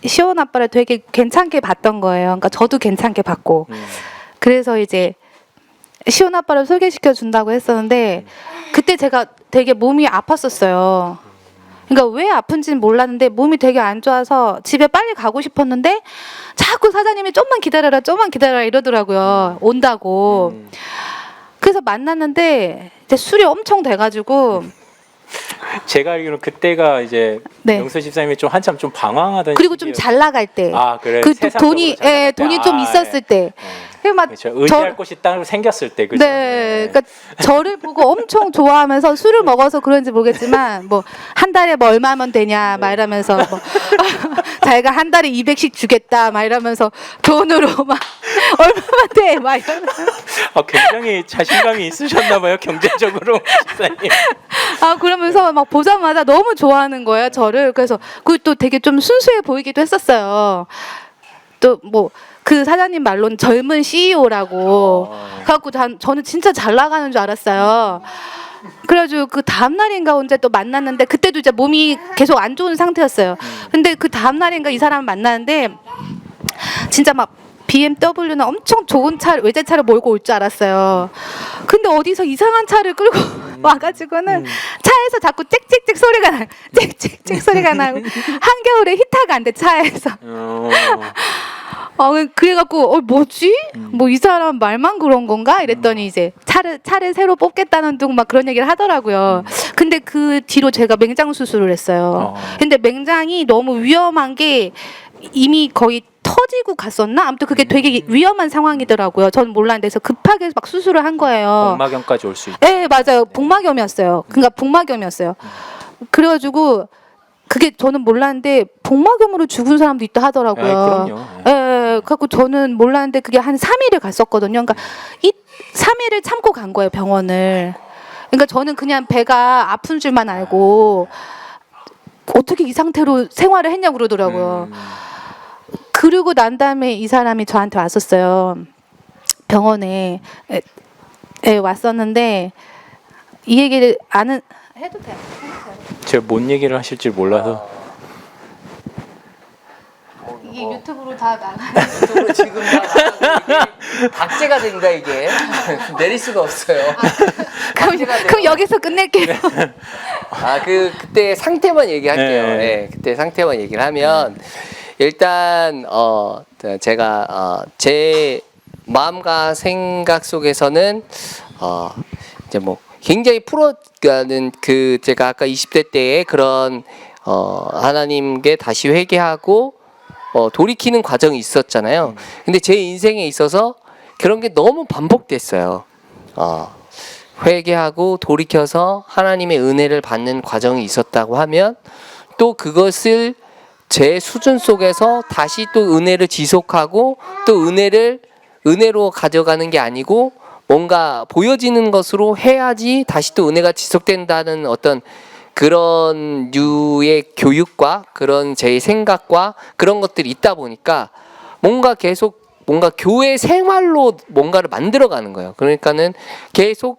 시온 아빠를 되게 괜찮게 봤던 거예요. 그러니까 저도 괜찮게 봤고 그래서 이제 시온 아빠를 소개시켜 준다고 했었는데 그때 제가 되게 몸이 아팠었어요. 그러니까 왜 아픈지는 몰랐는데 몸이 되게 안 좋아서 집에 빨리 가고 싶었는데 자꾸 사장님이 좀만 기다려라 이러더라고요. 온다고. 그래서 만났는데 이제 술이 엄청 돼가지고 제가 알기로 그때가 이제 네. 명수 집사님이 좀 한참 좀 방황하던 그리고 좀 잘 나갈 때. 아 그래 그 세상적으로 돈이 잘 나갈 때. 돈이 좀 있었을 때. 그리고 막 그렇죠. 의지할 곳이 따로 생겼을 때 그죠? 네, 그러니까 저를 보고 엄청 좋아하면서 술을 먹어서 그런지 모르겠지만 뭐 한 달에 뭐 얼마면 되냐 막 이러면서 뭐 자기가 한 달에 200씩 주겠다 막 이러면서 돈으로 막 얼마면 돼 막 이러면서 굉장히 자신감이 있으셨나 봐요 경제적으로 집사님. 그러면서 막 보자마자 너무 좋아하는 거예요 저를. 그래서 그또 되게 좀 순수해 보이기도 했었어요. 또 뭐 그 사장님 말로는 젊은 CEO라고. 그래갖고 저는 진짜 잘 나가는 줄 알았어요. 그래가지고 그 다음 날인가 언제 또 만났는데 그때도 이제 몸이 계속 안 좋은 상태였어요. 근데 그 다음 날인가 이 사람을 만났는데 진짜 막 BMW는 엄청 좋은 외제차를 몰고 올 줄 알았어요. 근데 어디서 이상한 차를 끌고 와가지고는 차에서 자꾸 짹짹짹 소리가 나고 짹짹짹 소리가 나고 한겨울에 히터가 안 돼 차에서. 그래갖고 뭐지? 뭐 이 사람 말만 그런 건가? 이랬더니 이제 차를 새로 뽑겠다는 둥 막 그런 얘기를 하더라고요. 근데 그 뒤로 제가 맹장 수술을 했어요. 근데 맹장이 너무 위험한 게 이미 거의 터지고 갔었나? 아무튼 그게 되게 위험한 상황이더라고요. 저는 몰랐는데 그래서 급하게 막 수술을 한 거예요. 복막염까지 올 수 있죠. 네, 맞아요. 복막염이었어요. 그러니까 복막염이었어요. 그래가지고 그게 저는 몰랐는데 복막염으로 죽은 사람도 있다 하더라고요. 그럼요. 예, 그래갖고 저는 몰랐는데 그게 한 3일을 갔었거든요. 그러니까 이 3일을 참고 간 거예요, 병원을. 그러니까 저는 그냥 배가 아픈 줄만 알고 어떻게 이 상태로 생활을 했냐고 그러더라고요. 그리고 난 다음에 이 사람이 저한테 왔었어요. 병원에 왔었는데 이 얘기를 해도 돼요. 제가 뭔 얘기를 하실지 몰라서. 이게 유튜브로 다 나가요. 유튜브로 지금 이게 박제가 된다 이게 내릴 수가 없어요. 그럼 여기서 끝낼게요. 그때 상태만 얘기할게요. 네. 네, 그때 상태만 얘기를 하면 일단 제가 제 마음과 생각 속에서는 이제 뭐 굉장히 풀어가는 제가 아까 20대 때의 그런 하나님께 다시 회개하고 돌이키는 과정이 있었잖아요. 근데 제 인생에 있어서 그런 게 너무 반복됐어요. 회개하고 돌이켜서 하나님의 은혜를 받는 과정이 있었다고 하면 또 그것을 제 수준 속에서 다시 또 은혜를 지속하고 또 은혜로 가져가는 게 아니고 뭔가 보여지는 것으로 해야지 다시 또 은혜가 지속된다는 어떤 그런 류의 교육과 그런 제 생각과 그런 것들이 있다 보니까 뭔가 교회 생활로 뭔가를 만들어가는 거예요. 그러니까는 계속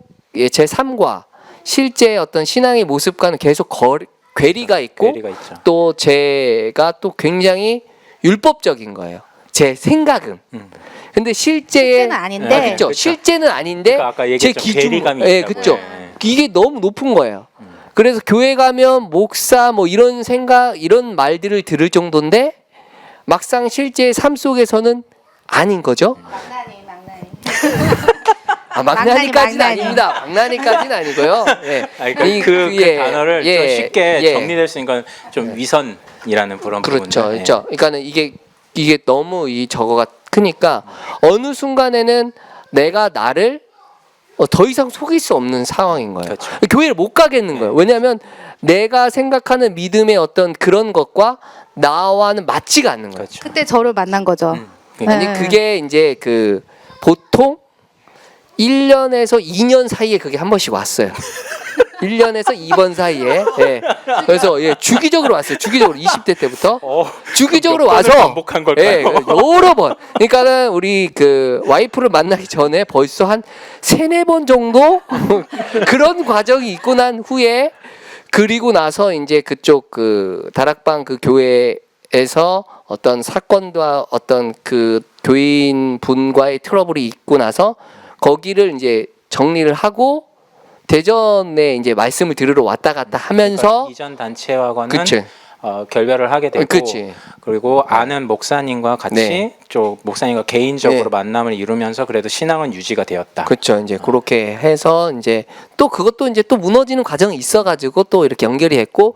제 삶과 실제 어떤 신앙의 모습과는 계속 괴리가 있고 또 제가 또 굉장히 율법적인 거예요. 제 생각은. 근데 실제는 아닌데. 그렇죠. 실제는 아닌데 그러니까 아까 제 얘기했던 기준, 괴리감이 예, 있다고. 그렇죠. 네. 이게 너무 높은 거예요. 그래서 교회 가면 목사 뭐 이런 생각 이런 말들을 들을 정도인데 막상 실제 삶 속에서는 아닌 거죠. 망나니까지는 아닙니다. 망나니까지는 아니고요. 예. 그 단어를 좀 쉽게 정리될 수 있는 건 좀 위선이라는 그런 그렇죠, 부분들. 그렇죠. 그러니까는 이게 너무 이 저거가 크니까 어느 순간에는 내가 나를 더 이상 속일 수 없는 상황인 거예요. 그렇죠. 교회를 못 가겠는 거예요. 왜냐하면 내가 생각하는 믿음의 어떤 그런 것과 나와는 맞지가 않는 거예요. 그렇죠. 그때 저를 만난 거죠. 아니 그게 이제 보통 1년에서 2년 사이에 그게 한 번씩 왔어요. 1년에서 2번 사이에. 예. 그래서 주기적으로 왔어요. 주기적으로 20대 때부터 주기적으로 와서 반복한 걸까요? 여러 번. 그러니까는 우리 와이프를 만나기 전에 벌써 한 3-4번 정도 그런 과정이 있고 난 후에 그리고 나서 이제 그쪽 그 다락방 그 교회에서 어떤 사건과 어떤 그 교인 분과의 트러블이 있고 나서 거기를 이제 정리를 하고 대전에 이제 말씀을 들으러 왔다 갔다 하면서 그러니까 이전 단체와는 그치. 결별을 하게 되고 그치. 그리고 아는 목사님과 같이 네. 좀 목사님과 개인적으로 네. 만남을 이루면서 그래도 신앙은 유지가 되었다. 그렇죠. 이제 그렇게 해서 이제 또 그것도 이제 또 무너지는 과정이 있어가지고 또 이렇게 연결이 했고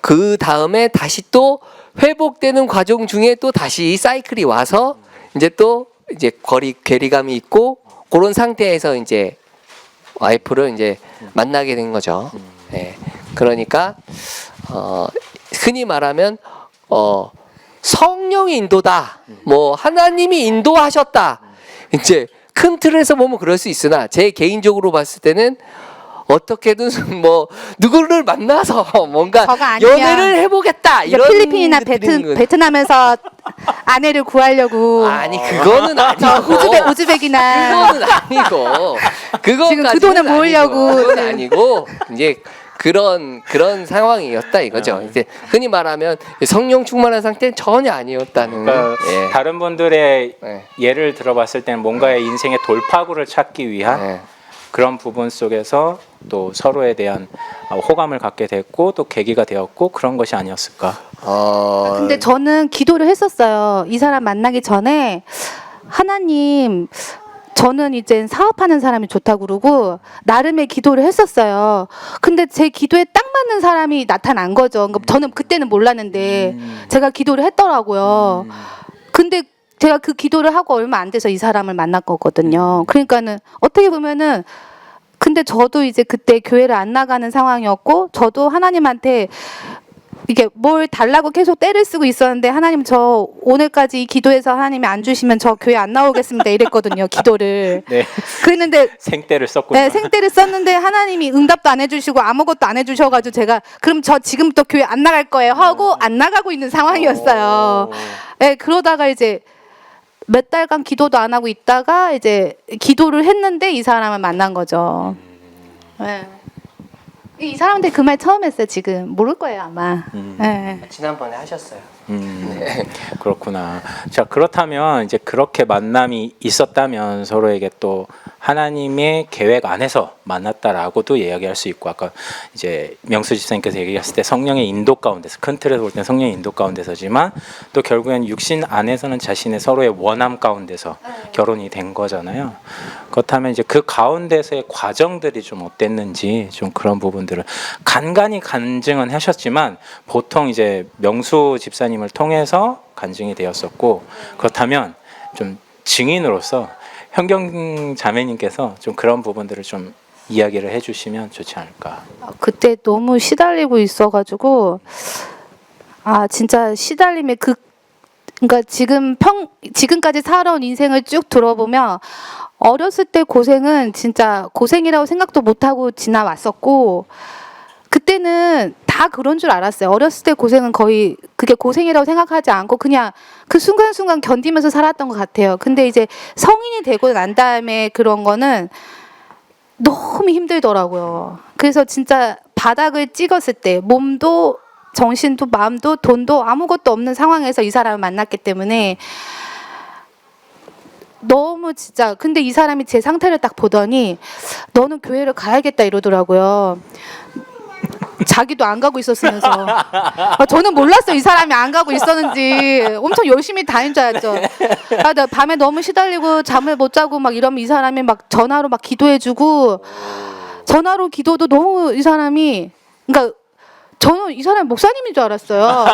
그 다음에 다시 또 회복되는 과정 중에 또 다시 사이클이 와서 이제 또 이제 괴리감이 있고 그런 상태에서 이제 와이프를 이제 만나게 된 거죠. 네. 그러니까 흔히 말하면 성령의 인도다. 뭐 하나님이 인도하셨다. 이제 큰 틀에서 보면 그럴 수 있으나 제 개인적으로 봤을 때는 어떻게든 뭐 누구를 만나서 뭔가 저가 아니면 연애를 해보겠다 이제 이런 필리핀이나 것들인 베트남에서 아내를 구하려고 아니 그거는 저 아니고 우즈벡이나 그거는 아니고 지금 그 돈을 모으려고 그건 아니고 이제 그런 상황이었다 이거죠. 이제 흔히 말하면 성령 충만한 상태는 전혀 아니었다는. 그러니까 예. 다른 분들의 네. 예를 들어봤을 때는 뭔가의 인생의 돌파구를 찾기 위한 네. 그런 부분 속에서 또 서로에 대한 호감을 갖게 됐고 또 계기가 되었고 그런 것이 아니었을까. 근데 저는 기도를 했었어요. 이 사람 만나기 전에 하나님 저는 이제 사업하는 사람이 좋다고 그러고 나름의 기도를 했었어요. 근데 제 기도에 딱 맞는 사람이 나타난 거죠. 그러니까 저는 그때는 몰랐는데 제가 기도를 했더라고요. 근데 제가 그 기도를 하고 얼마 안 돼서 이 사람을 만났거든요. 그러니까는 어떻게 보면은 근데 저도 이제 그때 교회를 안 나가는 상황이었고 저도 하나님한테 이게 뭘 달라고 계속 떼를 쓰고 있었는데 하나님 저 오늘까지 이 기도해서 하나님이 안 주시면 저 교회 안 나오겠습니다 이랬거든요. 기도를. 네. 그랬는데 생떼를 썼군요. 네, 생떼를 썼는데 하나님이 응답도 안 해주시고 아무것도 안 해주셔가지고 제가 그럼 저 지금부터 교회 안 나갈 거예요 하고 안 나가고 있는 상황이었어요. 네, 그러다가 이제 몇 달간 기도도 안 하고 있다가 이제 기도를 했는데 이 사람을 만난 거죠. 네. 이 사람한테 그 말 처음 했어요. 지금 모를 거예요 아마. 네. 지난번에 하셨어요. 그렇구나. 자, 그렇다면 이제 그렇게 만남이 있었다면 서로에게 또 하나님의 계획 안에서 만났다라고도 이야기할 수 있고 아까 이제 명수 집사님께서 얘기했을 때 성령의 인도 가운데서 큰 틀에서 볼 때는 성령의 인도 가운데서지만 또 결국엔 육신 안에서는 자신의 서로의 원함 가운데서 결혼이 된 거잖아요. 그렇다면 이제 그 가운데서의 과정들이 좀 어땠는지 좀 그런 부분들을 간간히 간증은 하셨지만 보통 이제 명수 집사님을 통해서 간증이 되었었고 그렇다면 좀 증인으로서 현경 자매님께서 좀 그런 부분들을 좀 이야기를 해주시면 좋지 않을까. 그때 너무 시달리고 있어가지고 진짜 시달림에 그러니까 지금까지 살아온 인생을 쭉 들어보면 어렸을 때 고생은 진짜 고생이라고 생각도 못하고 지나왔었고 그때는 다 그런 줄 알았어요. 어렸을 때 고생은 거의 그게 고생이라고 생각하지 않고 그냥 그 순간순간 견디면서 살았던 것 같아요. 근데 이제 성인이 되고 난 다음에 그런 거는 너무 힘들더라고요. 그래서 진짜 바닥을 찍었을 때 몸도 정신도 마음도 돈도 아무것도 없는 상황에서 이 사람을 만났기 때문에 너무 진짜 근데 이 사람이 제 상태를 딱 보더니 너는 교회를 가야겠다 이러더라고요. 자기도 안 가고 있었으면서 저는 몰랐어요. 이 사람이 안 가고 있었는지 엄청 열심히 다닌 줄 알았죠. 나 밤에 너무 시달리고 잠을 못 자고 막 이러면 이 사람이 막 전화로 막 기도해주고 전화로 기도도 너무 이 사람이 그러니까 저는 이 사람이 목사님인 줄 알았어요.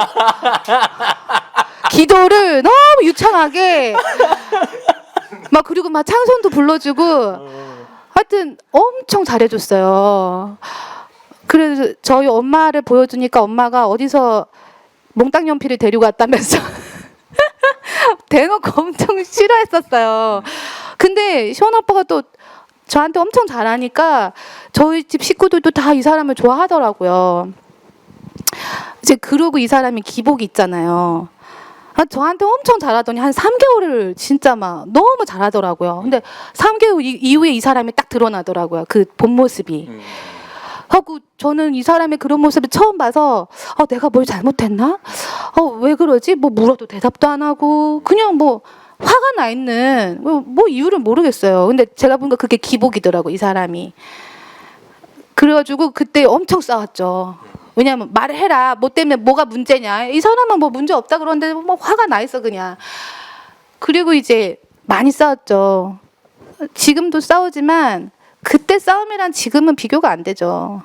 기도를 너무 유창하게 막 그리고 막 찬송도 불러주고 하여튼 엄청 잘해줬어요. 그래서 저희 엄마를 보여주니까 엄마가 어디서 몽땅 연필을 데리고 왔다면서 대놓고 엄청 싫어했었어요. 근데 시원 아빠가 또 저한테 엄청 잘하니까 저희 집 식구들도 다 이 사람을 좋아하더라고요. 이제 그러고 이 사람이 기복이 있잖아요. 저한테 엄청 잘하더니 한 3개월을 진짜 막 너무 잘하더라고요. 근데 3개월 이후에 이 사람이 딱 드러나더라고요. 그 본 모습이. 하고 저는 이 사람의 그런 모습을 처음 봐서 내가 뭘 잘못했나? 왜 그러지? 뭐 물어도 대답도 안 하고 그냥 뭐 화가 나 있는 뭐 이유를 모르겠어요. 근데 제가 보니까 그게 기복이더라고 이 사람이. 그래가지고 그때 엄청 싸웠죠. 왜냐면 말을 해라. 뭐 때문에 뭐가 문제냐. 이 사람은 뭐 문제 없다 그러는데 뭐 화가 나 있어 그냥. 그리고 이제 많이 싸웠죠. 지금도 싸우지만 그때 싸움이랑 지금은 비교가 안 되죠.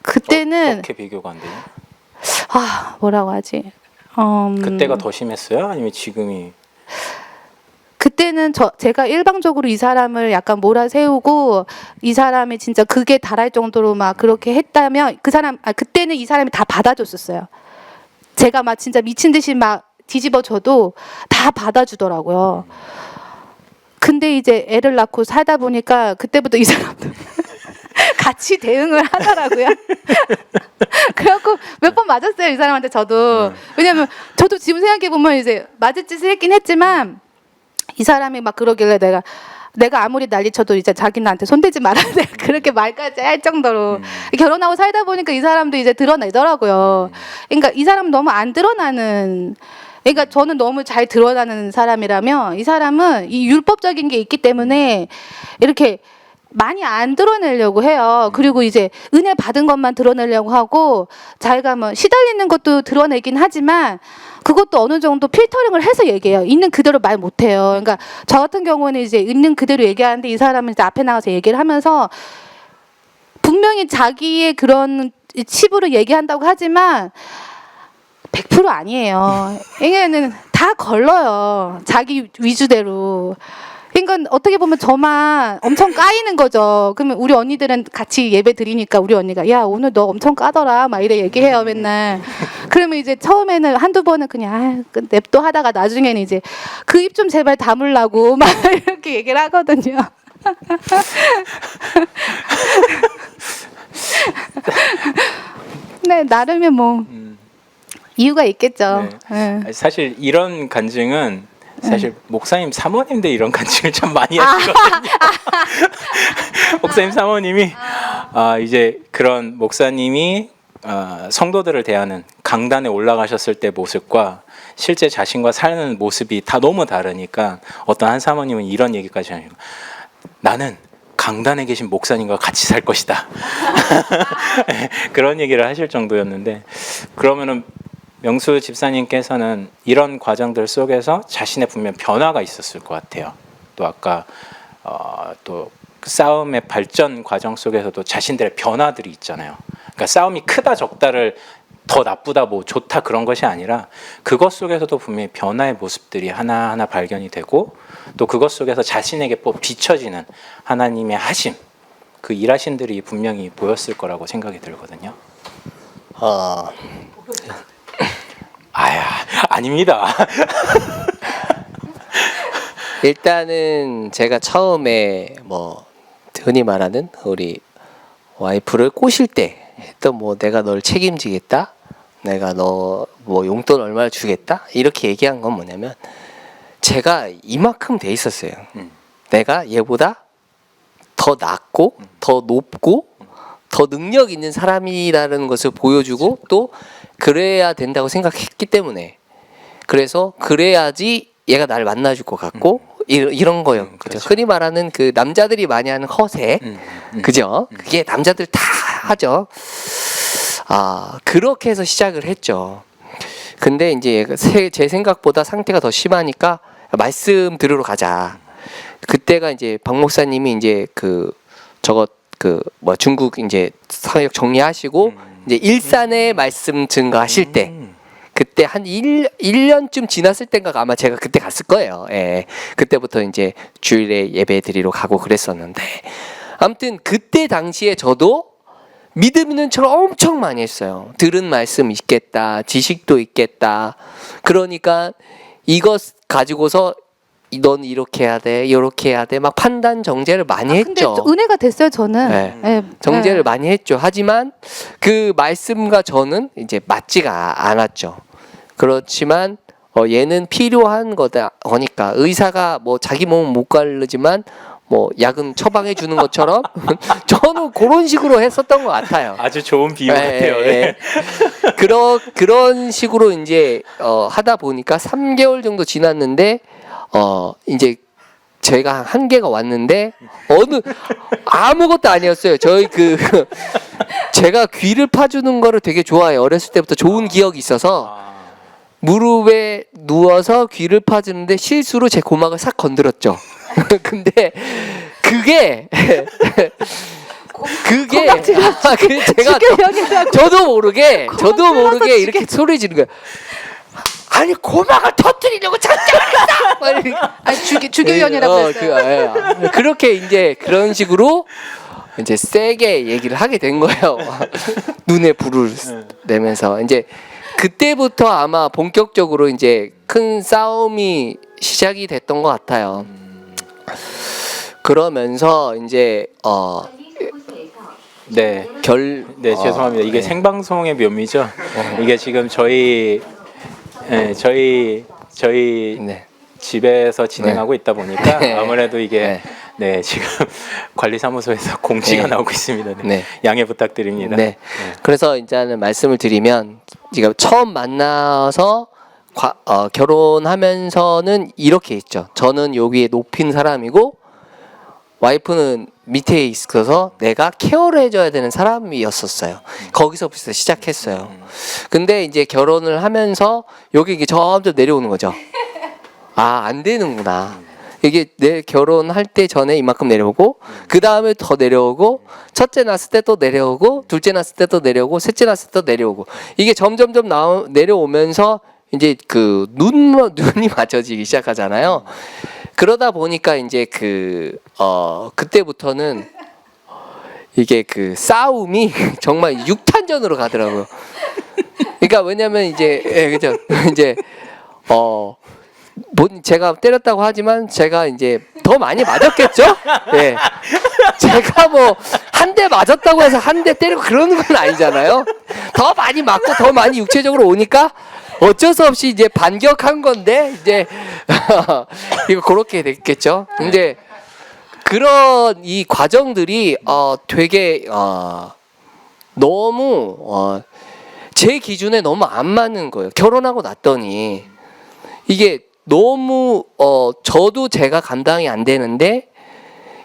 그때는 어떻게 비교가 안 되냐? 뭐라고 하지? 그때가 더 심했어요? 아니면 지금이? 그때는 제가 일방적으로 이 사람을 약간 몰아세우고 이 사람이 진짜 극에 달할 정도로 막 그렇게 했다면 그때는 이 사람이 다 받아줬었어요. 제가 막 진짜 미친 듯이 막 뒤집어져도 다 받아주더라고요. 근데 이제 애를 낳고 살다 보니까 그때부터 이 사람도 같이 대응을 하더라고요. 그래갖고 몇 번 맞았어요 이 사람한테 저도. 왜냐면 저도 지금 생각해 보면 이제 맞을 짓을 했긴 했지만 이 사람이 막 그러길래 내가 아무리 난리쳐도 이제 자기 나한테 손대지 말아야 돼 그렇게 말까지 할 정도로 결혼하고 살다 보니까 이 사람도 이제 드러내더라고요. 그러니까 이 사람 너무 안 드러나는. 그러니까 저는 너무 잘 드러나는 사람이라면 이 사람은 이 율법적인 게 있기 때문에 이렇게 많이 안 드러내려고 해요. 그리고 이제 은혜 받은 것만 드러내려고 하고 자기가 뭐 시달리는 것도 드러내긴 하지만 그것도 어느 정도 필터링을 해서 얘기해요. 있는 그대로 말 못해요. 그러니까 저 같은 경우는 이제 있는 그대로 얘기하는데 이 사람은 이제 앞에 나가서 얘기를 하면서 분명히 자기의 그런 치부를 얘기한다고 하지만 100% 아니에요. 이게는 다 걸러요. 자기 위주대로. 그러니까 어떻게 보면 저만 엄청 까이는 거죠. 그러면 우리 언니들은 같이 예배 드리니까 우리 언니가 야 오늘 너 엄청 까더라 막 이래 얘기해요 맨날. 그러면 이제 처음에는 한두 번은 그냥 냅둬 하다가 나중에는 이제 그 입 좀 제발 다물라고 막 이렇게 얘기를 하거든요. 네 나름의 뭐 이유가 있겠죠. 네. 사실 이런 간증은 사실 목사님 사모님들 이런 간증을 참 많이 하시거든요. 목사님 사모님이 이제 그런 목사님이 성도들을 대하는 강단에 올라가셨을 때 모습과 실제 자신과 사는 모습이 다 너무 다르니까 어떤 한 사모님은 이런 얘기까지 하시고 나는 강단에 계신 목사님과 같이 살 것이다. 그런 얘기를 하실 정도였는데 그러면은 명수 집사님께서는 이런 과정들 속에서 자신의 분명 변화가 있었을 것 같아요. 또 아까 또 싸움의 발전 과정 속에서도 자신들의 변화들이 있잖아요. 그러니까 싸움이 크다 적다를 더 나쁘다 뭐 좋다 그런 것이 아니라 그것 속에서도 분명히 변화의 모습들이 하나하나 발견이 되고 또 그것 속에서 자신에게 또 비춰지는 하나님의 하심 그 일하심들이 분명히 보였을 거라고 생각이 들거든요. 아닙니다. 일단은 제가 처음에 뭐 흔히 말하는 우리 와이프를 꼬실 때 했던 뭐 내가 널 책임지겠다, 내가 너 뭐 용돈 얼마를 주겠다 이렇게 얘기한 건 뭐냐면 제가 이만큼 돼 있었어요. 내가 얘보다 더 낫고 더 높고 더 능력 있는 사람이라는 것을 보여주고 또 그래야 된다고 생각했기 때문에 그래서 그래야지 얘가 나를 만나줄 것 같고 이런 거요. 그렇죠. 흔히 말하는 그 남자들이 많이 하는 허세, 그죠? 그게 남자들 다 하죠. 그렇게 해서 시작을 했죠. 근데 이제 제 생각보다 상태가 더 심하니까 말씀 들으러 가자. 그때가 이제 박 목사님이 이제 중국 이제 사역 정리하시고 이제 일산에 말씀 증거하실 때 그때 한 1년쯤 지났을 때인가 아마 제가 그때 갔을 거예요. 예. 그때부터 이제 주일에 예배 드리러 가고 그랬었는데 아무튼 그때 당시에 저도 믿음 있는 척을 엄청 많이 했어요. 들은 말씀 있겠다, 지식도 있겠다. 그러니까 이것 가지고서 넌 이렇게 해야 돼, 이렇게 해야 돼, 막 판단 정죄를 많이 했죠. 근데 은혜가 됐어요 저는. 네. 정죄를 많이 했죠. 하지만 그 말씀과 저는 이제 맞지가 않았죠. 그렇지만 얘는 필요한 거다. 거니까 의사가 뭐 자기 몸은 못 가르지만 뭐 야근 처방해 주는 것처럼 저는 그런 식으로 했었던 것 같아요. 아주 좋은 비유 예, 같아요. 예, 예. 그런 식으로 이제 하다 보니까 3개월 정도 지났는데 이제 제가 한 한계가 왔는데 아무것도 아니었어요. 저희 제가 귀를 파주는 거를 되게 좋아해요. 어렸을 때부터 좋은 기억이 있어서 무릎에 누워서 귀를 파주는데 실수로 제 고막을 싹 건드렸죠. 근데 그게 제가 저도 모르게 이렇게 소리 지르는 거예요. 아니 고막을 터뜨리려고 작정을 했다. 아니 주교연이라고 했어요. 그렇게 이제 그런 식으로 이제 세게 얘기를 하게 된 거예요. 눈에 불을 내면서 이제 그때부터 아마 본격적으로 이제 큰 싸움이 시작이 됐던 것 같아요. 그러면서 이제 네. 네, 죄송합니다. 이게 네. 생방송의 묘미죠. 이게 지금 저희 네. 집에서 진행하고 있다 보니까 네. 아무래도 이게 네. 네, 지금 관리사무소에서 공지가 네. 나오고 있습니다. 네. 네. 양해 부탁드립니다. 네. 그래서 이제는 말씀을 드리면 제가 처음 만나서 결혼하면서는 이렇게 했죠. 저는 여기에 높인 사람이고 와이프는 밑에 있어서 내가 케어를 해줘야 되는 사람이었었어요. 거기서부터 시작했어요. 근데 이제 결혼을 하면서 여기 이게 점점 내려오는 거죠. 아, 안 되는구나. 이게 내 결혼할 때 전에 이만큼 내려오고 그 다음에 더 내려오고 첫째 낳았을 때 또 내려오고 둘째 낳았을 때 또 내려오고 셋째 낳았을 때 또 내려오고 이게 점점점 내려오면서 이제 눈이 맞춰지기 시작하잖아요. 그러다 보니까 이제 그때부터는 이게 싸움이 정말 육탄전으로 가더라고요. 그러니까 왜냐면 이제 그죠 이제 제가 때렸다고 하지만 제가 이제 더 많이 맞았겠죠? 예. 제가 뭐 한 대 맞았다고 해서 한 대 때리고 그러는 건 아니잖아요. 더 많이 맞고 더 많이 육체적으로 오니까 어쩔 수 없이 이제 반격한 건데 이제 이거 그렇게 됐겠죠. 근데 그런 이 과정들이 되게 너무 제 기준에 너무 안 맞는 거예요. 결혼하고 났더니 이게 너무 저도 제가 감당이 안 되는데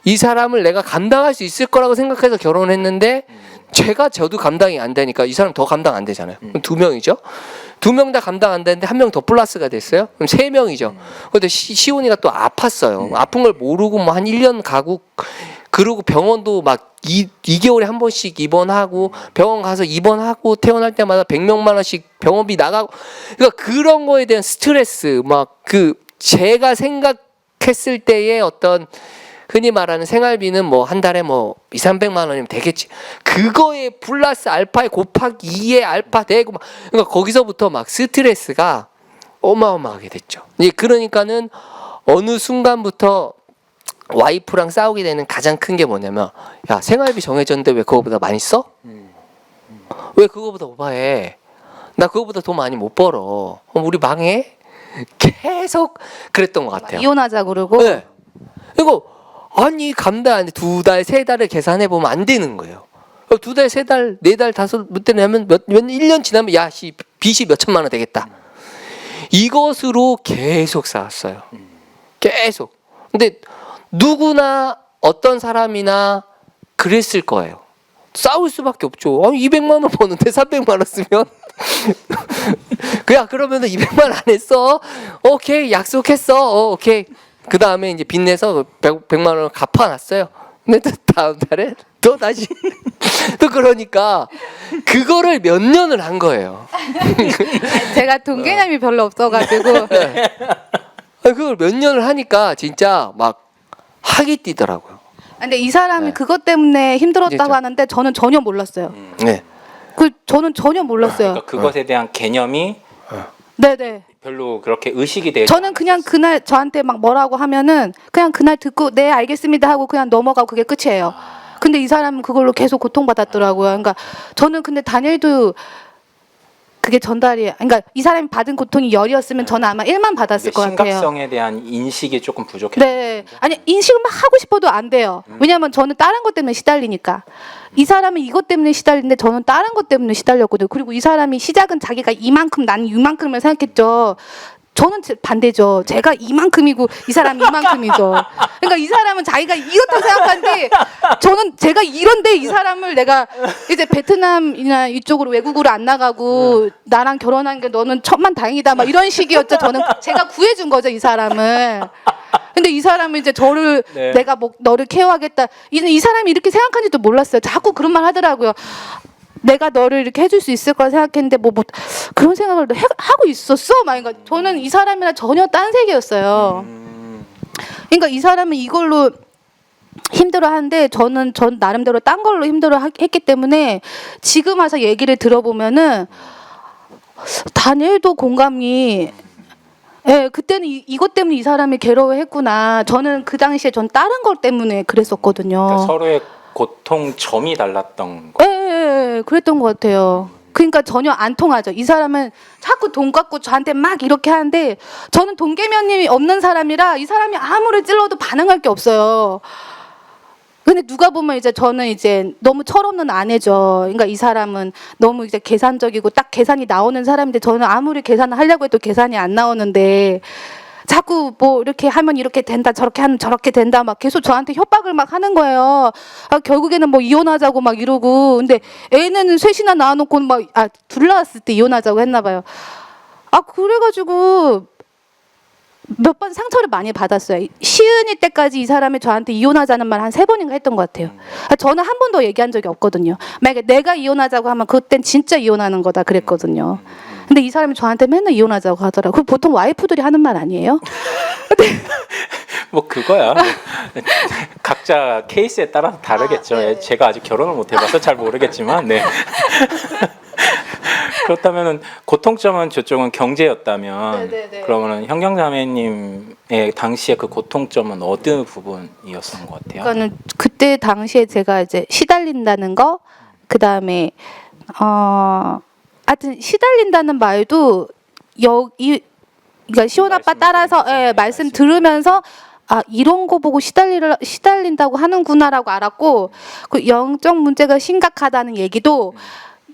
이 사람을 내가 감당할 수 있을 거라고 생각해서 결혼했는데 저도 감당이 안 되니까 이 사람 더 감당 안 되잖아요. 그럼 2명이죠. 2명 다 감당 안 되는데 1명 더 플러스가 됐어요. 그럼 3명이죠. 근데 시온이가 또 아팠어요. 아픈 걸 모르고 뭐 한 1년 가고 그러고 병원도 막 2개월에 한 번씩 입원하고 병원 가서 입원하고 퇴원할 때마다 100몇만 원씩 병원비 나가고 그러니까 그런 거에 대한 스트레스 막 제가 생각했을 때의 어떤 흔히 말하는 생활비는 뭐 한 달에 뭐 200~300만 원이면 되겠지. 그거에 플러스 알파에 곱하기 2에 알파 되고 막 그러니까 거기서부터 막 스트레스가 어마어마하게 됐죠. 그러니까는 어느 순간부터 와이프랑 싸우게 되는 가장 큰 게 뭐냐면 야 생활비 정해졌는데 왜 그거보다 많이 써? 왜 그거보다 오버해? 나 그거보다 돈 많이 못 벌어. 우리 망해? 계속 그랬던 것 같아요. 이혼하자 그러고. 네. 이거 아니 감당 안 돼. 2달, 3달을 계산해 보면 안 되는 거예요. 2달, 3달, 4달, 5, 몇 달 내면 1년 지나면 빚이 몇 천만 원 되겠다. 이것으로 계속 쌓았어요. 계속. 근데 누구나 어떤 사람이나 그랬을 거예요. 싸울 수밖에 없죠. 200만 원 버는데 300만 원 쓰면 그러면은 200만 원 안 했어. 오케이 약속했어. 오케이. 그 다음에 이제 빚내서 100만 원을 갚아놨어요. 근데 또 다음 달에 또 다시 또 그러니까 그거를 몇 년을 한 거예요. 제가 돈 개념이 별로 없어가지고. 그걸 몇 년을 하니까 진짜 막 학이 뛰더라고요. 근데 이 사람이 네. 그것 때문에 힘들었다고 진짜. 하는데 저는 전혀 몰랐어요. 네. 저는 전혀 몰랐어요. 그러니까 그것에 대한 개념이 네네. 별로 그렇게 의식이 되지 저는 그냥 그날 저한테 막 뭐라고 하면은 그냥 그날 듣고 네 알겠습니다 하고 그냥 넘어가고 그게 끝이에요. 근데 이 사람은 그걸로 계속 고통받았더라고요. 그러니까 저는 근데 다니엘도 그게 전달이 그러니까 이 사람이 받은 고통이 열이었으면 저는 아마 1만 받았을 것 같아요. 심각성에 대한 인식이 조금 부족해요. 네. 아니 인식을 막 하고 싶어도 안 돼요. 왜냐하면 저는 다른 것 때문에 시달리니까. 이 사람은 이것 때문에 시달리는데 저는 다른 것 때문에 시달렸거든요. 그리고 이 사람이 시작은 자기가 이만큼 나는 이만큼을 생각했죠. 저는 반대죠. 제가 이만큼이고 이 사람이 이만큼이죠. 그러니까 이 사람은 자기가 이렇다고 생각하는데 저는 제가 이런데 이 사람을 내가 이제 베트남이나 이쪽으로 외국으로 안 나가고 나랑 결혼한 게 너는 천만다행이다 막 이런 식이었죠. 저는 제가 구해준 거죠 이 사람을. 근데 이 사람은 이제 저를 네. 내가 뭐 너를 케어하겠다. 이 사람이 이렇게 생각하는지도 몰랐어요. 자꾸 그런 말 하더라고요. 내가 너를 이렇게 해줄 수 있을 거라 생각했는데 뭐 그런 생각을 하고 있었어? 막 그러니까 저는 이 사람이랑 전혀 딴 세계였어요. 그러니까 이 사람은 이걸로 힘들어하는데 전 나름대로 딴 걸로 힘들어했기 때문에 지금 와서 얘기를 들어보면은 다니엘도 공감이 예, 그때는 이것 때문에 이 사람이 괴로워했구나. 저는 그 당시에 전 다른 것 때문에 그랬었거든요. 그러니까 서로의 고통점이 달랐던 거. 예, 그랬던 것 같아요. 그러니까 전혀 안 통하죠. 이 사람은 자꾸 돈 갖고 저한테 막 이렇게 하는데 저는 돈개면이 없는 사람이라 이 사람이 아무리 찔러도 반응할 게 없어요. 근데 누가 보면 이제 저는 이제 너무 철없는 아내죠. 그러니까 이 사람은 너무 이제 계산적이고 딱 계산이 나오는 사람인데 저는 아무리 계산을 하려고 해도 계산이 안 나오는데 자꾸 뭐 이렇게 하면 이렇게 된다 저렇게 하면 저렇게 된다 막 계속 저한테 협박을 막 하는 거예요. 결국에는 뭐 이혼하자고 막 이러고 근데 애는 셋이나 낳아놓고 막 둘 낳았을 때 이혼하자고 했나 봐요. 그래가지고 몇 번 상처를 많이 받았어요. 시은이 때까지 이 사람이 저한테 이혼하자는 말 한 3번인가 했던 것 같아요. 저는 한 번도 얘기한 적이 없거든요. 만약에 내가 이혼하자고 하면 그땐 진짜 이혼하는 거다 그랬거든요. 근데 이 사람이 저한테 맨날 이혼하자고 하더라고요. 보통 와이프들이 하는 말 아니에요? 뭐 그거야. 뭐 각자 케이스에 따라서 다르겠죠. 네. 제가 아직 결혼을 못 해봐서 잘 모르겠지만, 네. 그렇다면은 고통점은 저쪽은 경제였다면, 네네네. 그러면은 형경자매님의 당시에 그 고통점은 어느 부분이었던 것 같아요? 그러니까는 그때 당시에 제가 이제 시달린다는 거, 그 다음에 하여튼 시달린다는 말도 그러니까 시온 아빠 따라서 말씀 들으면서 이런 거 보고 시달린다고 하는구나라고 알았고 그 영적 문제가 심각하다는 얘기도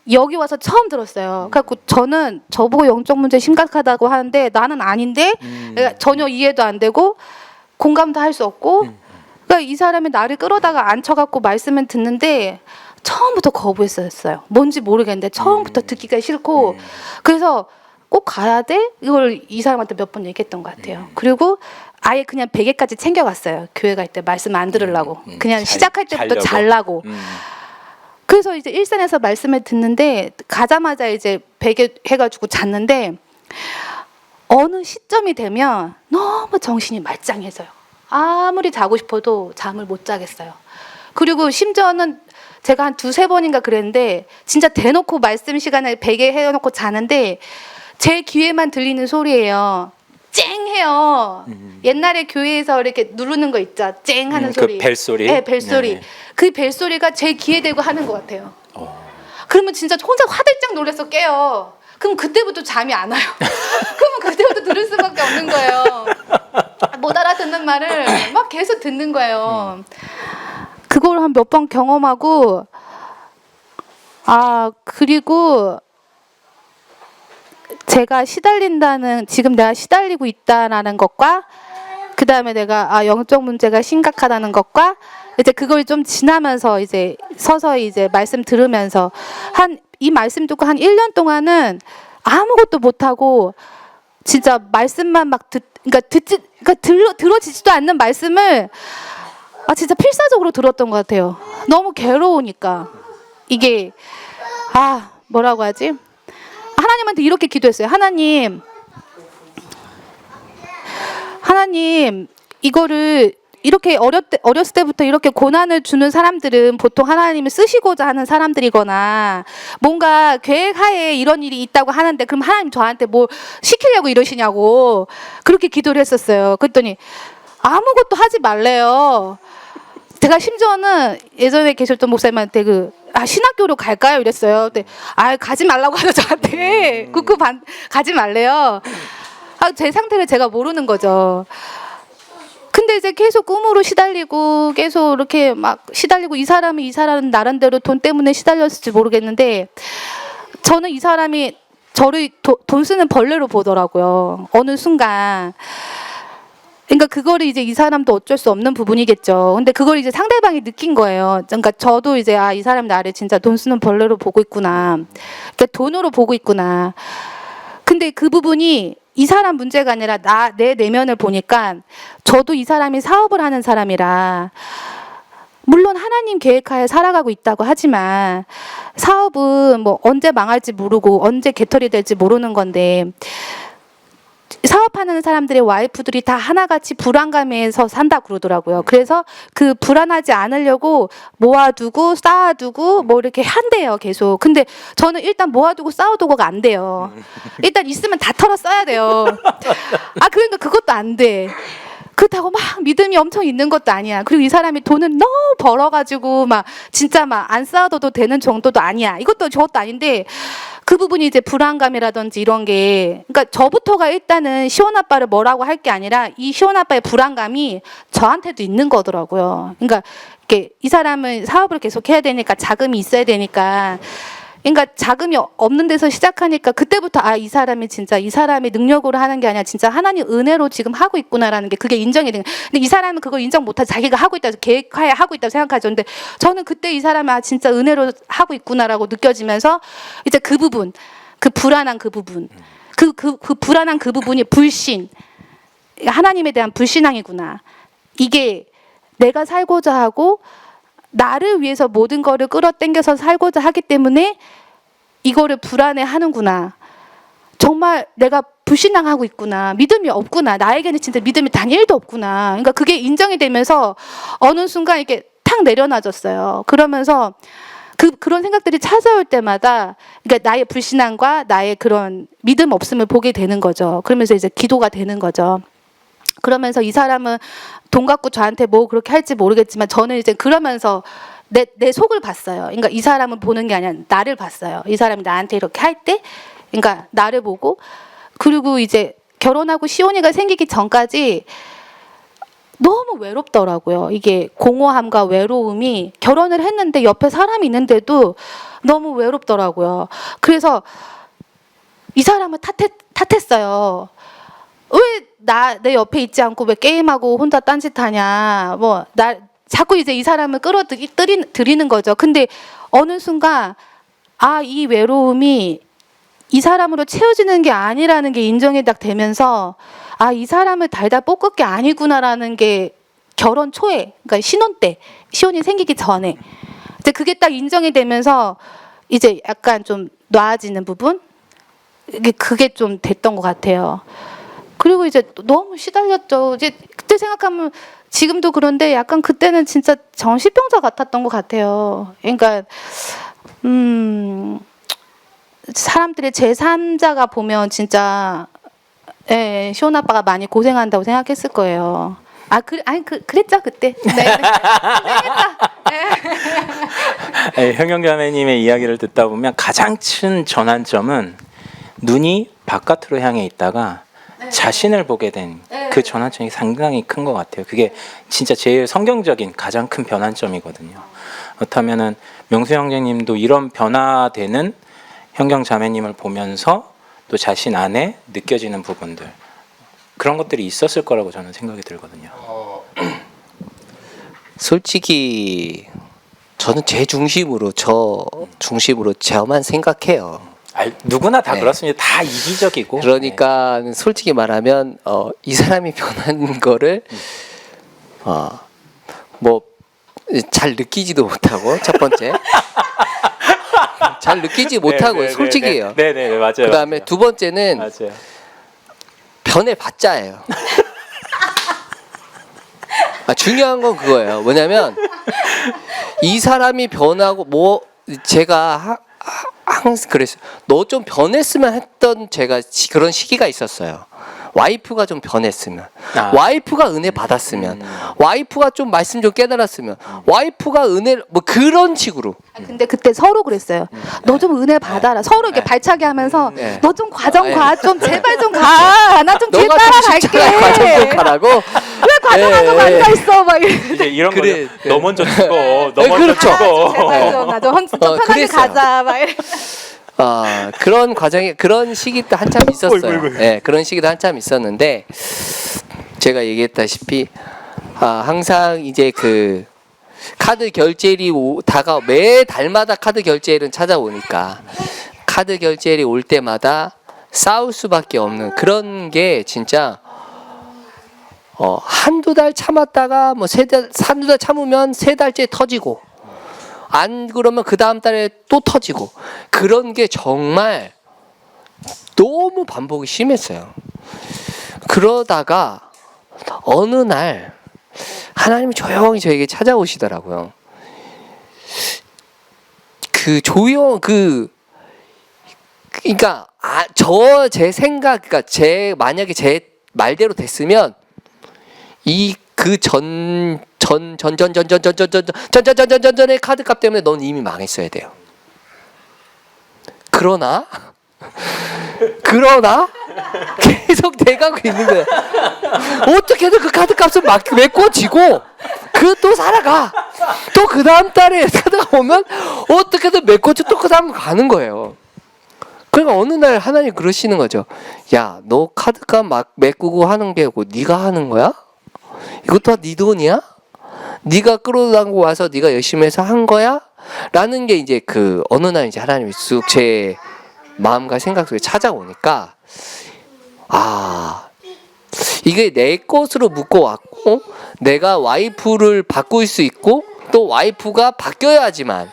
여기 와서 처음 들었어요. 그래갖고 저는 저보고 영적 문제 심각하다고 하는데 나는 아닌데 그러니까 전혀 이해도 안 되고 공감도 할 수 없고 그러니까 이 사람이 나를 끌어다가 앉혀갖고 말씀을 듣는데 처음부터 거부했었어요. 뭔지 모르겠는데 처음부터 듣기가 싫고 그래서 꼭 가야 돼? 이걸 이 사람한테 몇 번 얘기했던 것 같아요. 그리고 아예 그냥 베개까지 챙겨갔어요. 교회 갈 때 말씀 안 들으려고. 그냥 시작할 때부터 자려고. 그래서 이제 일산에서 말씀을 듣는데 가자마자 이제 베개 해가지고 잤는데 어느 시점이 되면 너무 정신이 말짱해져요. 아무리 자고 싶어도 잠을 못 자겠어요. 그리고 심지어는 제가 한 2-3번인가 그랬는데 진짜 대놓고 말씀 시간에 베개 해놓고 자는데 제 귀에만 들리는 소리예요. 쨍 해요. 옛날에 교회에서 이렇게 누르는 거 있죠. 쨍 하는 소리. 그 벨소리? 네, 벨소리. 네. 그 벨소리가 제 귀에 대고 하는 것 같아요. 그러면 진짜 혼자 화들짝 놀라서 깨요. 그럼 그때부터 잠이 안 와요. 그러면 그때부터 들을 수밖에 없는 거예요. 못 알아듣는 말을 막 계속 듣는 거예요. 그걸 한 몇 번 경험하고 그리고 제가 시달린다는 지금 내가 시달리고 있다라는 것과 그 다음에 내가 영적 문제가 심각하다는 것과 이제 그걸 좀 지나면서 이제 서서히 이제 말씀 들으면서 이 말씀 듣고 한 1년 동안은 아무것도 못 하고 진짜 말씀만 막 들어지지도 않는 말씀을 진짜 필사적으로 들었던 것 같아요. 너무 괴로우니까 이게 뭐라고 하지? 하나님한테 이렇게 기도했어요. 하나님 이거를 이렇게 어렸을 때부터 이렇게 고난을 주는 사람들은 보통 하나님을 쓰시고자 하는 사람들이거나 뭔가 계획하에 이런 일이 있다고 하는데 그럼 하나님 저한테 뭐 시키려고 이러시냐고 그렇게 기도를 했었어요. 그랬더니 아무것도 하지 말래요. 제가 심지어는 예전에 계셨던 목사님한테 신학교로 갈까요? 이랬어요. 근데 가지 말라고 하죠 저한테. 가지 말래요. 제 상태를 제가 모르는 거죠. 근데 이제 계속 꿈으로 시달리고 계속 이렇게 막 시달리고 이 사람은 나름대로 돈 때문에 시달렸을지 모르겠는데 저는 이 사람이 저를 돈 쓰는 벌레로 보더라고요. 어느 순간. 그러니까 그거를 이제 이 사람도 어쩔 수 없는 부분이겠죠. 근데 그걸 이제 상대방이 느낀 거예요. 그러니까 저도 이제 이 사람이 나를 진짜 돈 쓰는 벌레로 보고 있구나. 그러니까 돈으로 보고 있구나. 근데 그 부분이 이 사람 문제가 아니라 내 내면을 보니까 저도 이 사람이 사업을 하는 사람이라 물론 하나님 계획하에 살아가고 있다고 하지만 사업은 뭐 언제 망할지 모르고 언제 개털이 될지 모르는 건데 사업하는 사람들의 와이프들이 다 하나같이 불안감에서 산다 그러더라고요. 그래서 그 불안하지 않으려고 모아두고 쌓아두고 뭐 이렇게 한대요 계속. 근데 저는 일단 모아두고 쌓아두고가 안 돼요. 일단 있으면 다 털어 써야 돼요. 그러니까 그것도 안 돼. 그렇다고 막 믿음이 엄청 있는 것도 아니야. 그리고 이 사람이 돈을 너무 벌어가지고 막 진짜 막 안 쌓아둬도 되는 정도도 아니야. 이것도 저것도 아닌데 그 부분이 이제 불안감이라든지 이런 게 그러니까 저부터가 일단은 시원 아빠를 뭐라고 할 게 아니라 이 시원 아빠의 불안감이 저한테도 있는 거더라고요. 그러니까 이렇게 이 사람은 사업을 계속 해야 되니까 자금이 있어야 되니까 그러니까 자금이 없는 데서 시작하니까 그때부터 이 사람이 진짜 이 사람의 능력으로 하는 게 아니라 진짜 하나님 은혜로 지금 하고 있구나라는 게 그게 인정이 되는. 근데 이 사람은 그걸 인정 못하고 자기가 하고 있다, 계획하에 하고 있다고 생각하죠. 근데 저는 그때 이 사람이 진짜 은혜로 하고 있구나라고 느껴지면서 이제 그 부분, 그 불안한 그 부분, 그 불안한 그 부분이 불신, 하나님에 대한 불신앙이구나. 이게 내가 살고자 하고 나를 위해서 모든 거를 끌어당겨서 살고자 하기 때문에 이거를 불안해하는구나. 정말 내가 불신앙하고 있구나. 믿음이 없구나. 나에게는 진짜 믿음이 단 1도 없구나. 그러니까 그게 인정이 되면서 어느 순간 이렇게 탁 내려놔졌어요. 그러면서 그런 생각들이 찾아올 때마다 그러니까 나의 불신앙과 나의 그런 믿음 없음을 보게 되는 거죠. 그러면서 이제 기도가 되는 거죠. 그러면서 이 사람은 돈 갖고 저한테 뭐 그렇게 할지 모르겠지만 저는 이제 그러면서 내 속을 봤어요. 그러니까 이 사람은 보는 게 아니라 나를 봤어요. 이 사람이 나한테 이렇게 할 때, 그러니까 나를 보고 그리고 이제 결혼하고 시온이가 생기기 전까지 너무 외롭더라고요. 이게 공허함과 외로움이 결혼을 했는데 옆에 사람이 있는데도 너무 외롭더라고요. 그래서 이 사람을 탓했어요. 왜 내 옆에 있지 않고 왜 게임하고 혼자 딴짓하냐. 자꾸 이제 이 사람을 끌어들이는 거죠. 근데 어느 순간 이 외로움이 이 사람으로 채워지는 게 아니라는 게 인정이 딱 되면서 이 사람을 달달 볶을 게 아니구나라는 게 결혼 초에, 그러니까 신혼 때, 시혼이 생기기 전에 이제 그게 딱 인정이 되면서 이제 약간 좀 놔아지는 부분, 그게 좀 됐던 것 같아요. 그리고 이제 너무 시달렸죠. 이제 그때 생각하면 지금도 그런데 약간 그때는 진짜 정신병자 같았던 것 같아요. 그러니까 사람들이 제3자가 보면 진짜 시온 아빠가 많이 고생한다고 생각했을 거예요. 그랬죠 그때. 네. 고생했다. 형용자매님의 이야기를 듣다 보면 가장 큰 전환점은 눈이 바깥으로 향해 있다가 자신을 보게 된 그 전환점이 상당히 큰 것 같아요. 그게 진짜 제일 성경적인 가장 큰 변환점이거든요. 그렇다면은 명수 형제님도 이런 변화되는 형경 자매님을 보면서 또 자신 안에 느껴지는 부분들 그런 것들이 있었을 거라고 저는 생각이 들거든요. 솔직히 저는 제 중심으로 저만 생각해요. 누구나 다 네. 그렇습니다. 다 이기적이고. 그러니까 솔직히 말하면 이 사람이 변한 거를 뭐 잘 느끼지도 못하고 첫 번째 잘 느끼지 못하고 솔직히요. 네네 맞아요. 그다음에 맞아요. 두 번째는 맞아요. 변해봤자예요. 중요한 건 그거예요. 뭐냐면 이 사람이 변하고 제가 항상 그랬어요. 너 좀 변했으면 했던 제가 그런 시기가 있었어요. 와이프가 좀 변했으면, 아. 와이프가 은혜 받았으면, 와이프가 좀 말씀 좀 깨달았으면, 와이프가 은혜 뭐 그런 식으로. 근데 그때 서로 그랬어요. 너 좀 은혜 받아라. 서로 이렇게 발차기 하면서 네. 너 좀 과정 가. 좀 제발 좀 가. 나 좀 뒤에 너가 좀 따라갈게. 십자가 과정 좀 가라고. 왜 과정하고 앉아있어. 막 이래. 이제 이런 그래, 거죠. 너 먼저 죽어. 너 네, 먼저 그렇죠. 죽어. 제발 좀 나 좀 편하게 그랬어요. 가자. 막 이래. 그런 과정이 그런 시기도 한참 있었어요. 예, 그런 시기도 한참 있었는데 제가 얘기했다시피 항상 이제 그 카드 결제일이 매 달마다 카드 결제일은 찾아오니까 카드 결제일이 올 때마다 싸울 수밖에 없는 그런 게 진짜 한두 달 참았다가 뭐 한두 달 참으면 세 달째 터지고 안 그러면 그 다음 달에 또 터지고 그런 게 정말 너무 반복이 심했어요. 그러다가 어느 날 하나님이 조용히 저에게 찾아오시더라고요. 그러니까 제 생각, 그러니까 만약에 제 말대로 됐으면 전의 카드값 때문에 넌 이미 망했어야 돼요. 그러나 계속 돼가고 있는 거야. 어떻게든 그 카드값은 메꿔지고 또 살아가. 또 그 다음 달에 카드가 오면 어떻게든 메꿔져 또 그 다음 가는 거예요. 그러니까 어느 날 하나님 그러시는 거죠. 야, 너 카드값 막 메꾸고 하는 게 네가 하는 거야? 이것도 네 돈이야? 네가 끌어당고 와서 네가 열심히 해서 한 거야? 라는 게 이제 어느 날 이제 하나님이 쑥 제 마음과 생각 속에 찾아오니까 이게 내 것으로 묶어왔고 내가 와이프를 바꿀 수 있고 또 와이프가 바뀌어야지만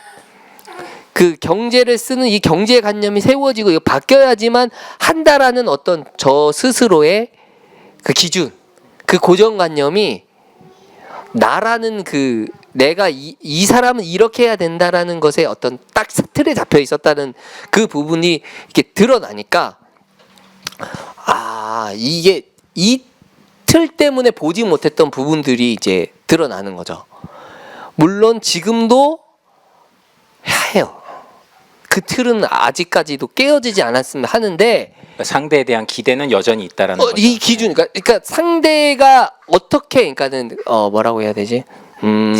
그 경제를 쓰는 이 경제관념이 세워지고 이거 바뀌어야지만 한다라는 어떤 저 스스로의 그 기준, 그 고정관념이 나라는 내가 이 사람은 이렇게 해야 된다라는 것에 어떤 딱 틀에 잡혀 있었다는 그 부분이 이렇게 드러나니까 이게 이 틀 때문에 보지 못했던 부분들이 이제 드러나는 거죠. 물론 지금도 해요. 그 틀은 아직까지도 깨어지지 않았으면 하는데 상대에 대한 기대는 여전히 있다라는 거죠. 이 기준, 그러니까 상대가 어떻게, 그러니까는 뭐라고 해야 되지?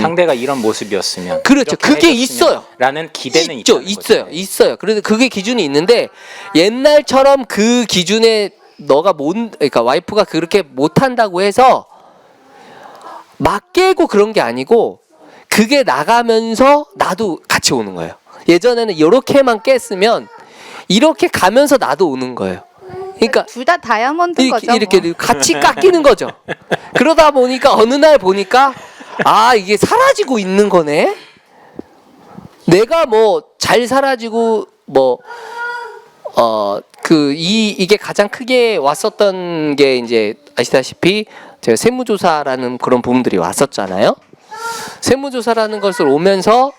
상대가 이런 모습이었으면 그렇죠. 이렇게 그게 해줬으면 있어요. 라는 기대는 있죠, 있다는 있어요. 그래서 그게 기준이 있는데 옛날처럼 그 기준에 그러니까 와이프가 그렇게 못한다고 해서 막 깨고 그런 게 아니고 그게 나가면서 나도 같이 오는 거예요. 예전에는 이렇게만 깼으면 이렇게 가면서 나도 오는 거예요. 그러니까 둘 다 다이아몬드인 거죠. 이렇게 뭐. 같이 깎이는 거죠. 그러다 보니까 어느 날 보니까 이게 사라지고 있는 거네. 내가 뭐 잘 사라지고 이게 가장 크게 왔었던 게 이제 아시다시피 제가 세무조사라는 그런 부분들이 왔었잖아요. 세무조사라는 것을 오면서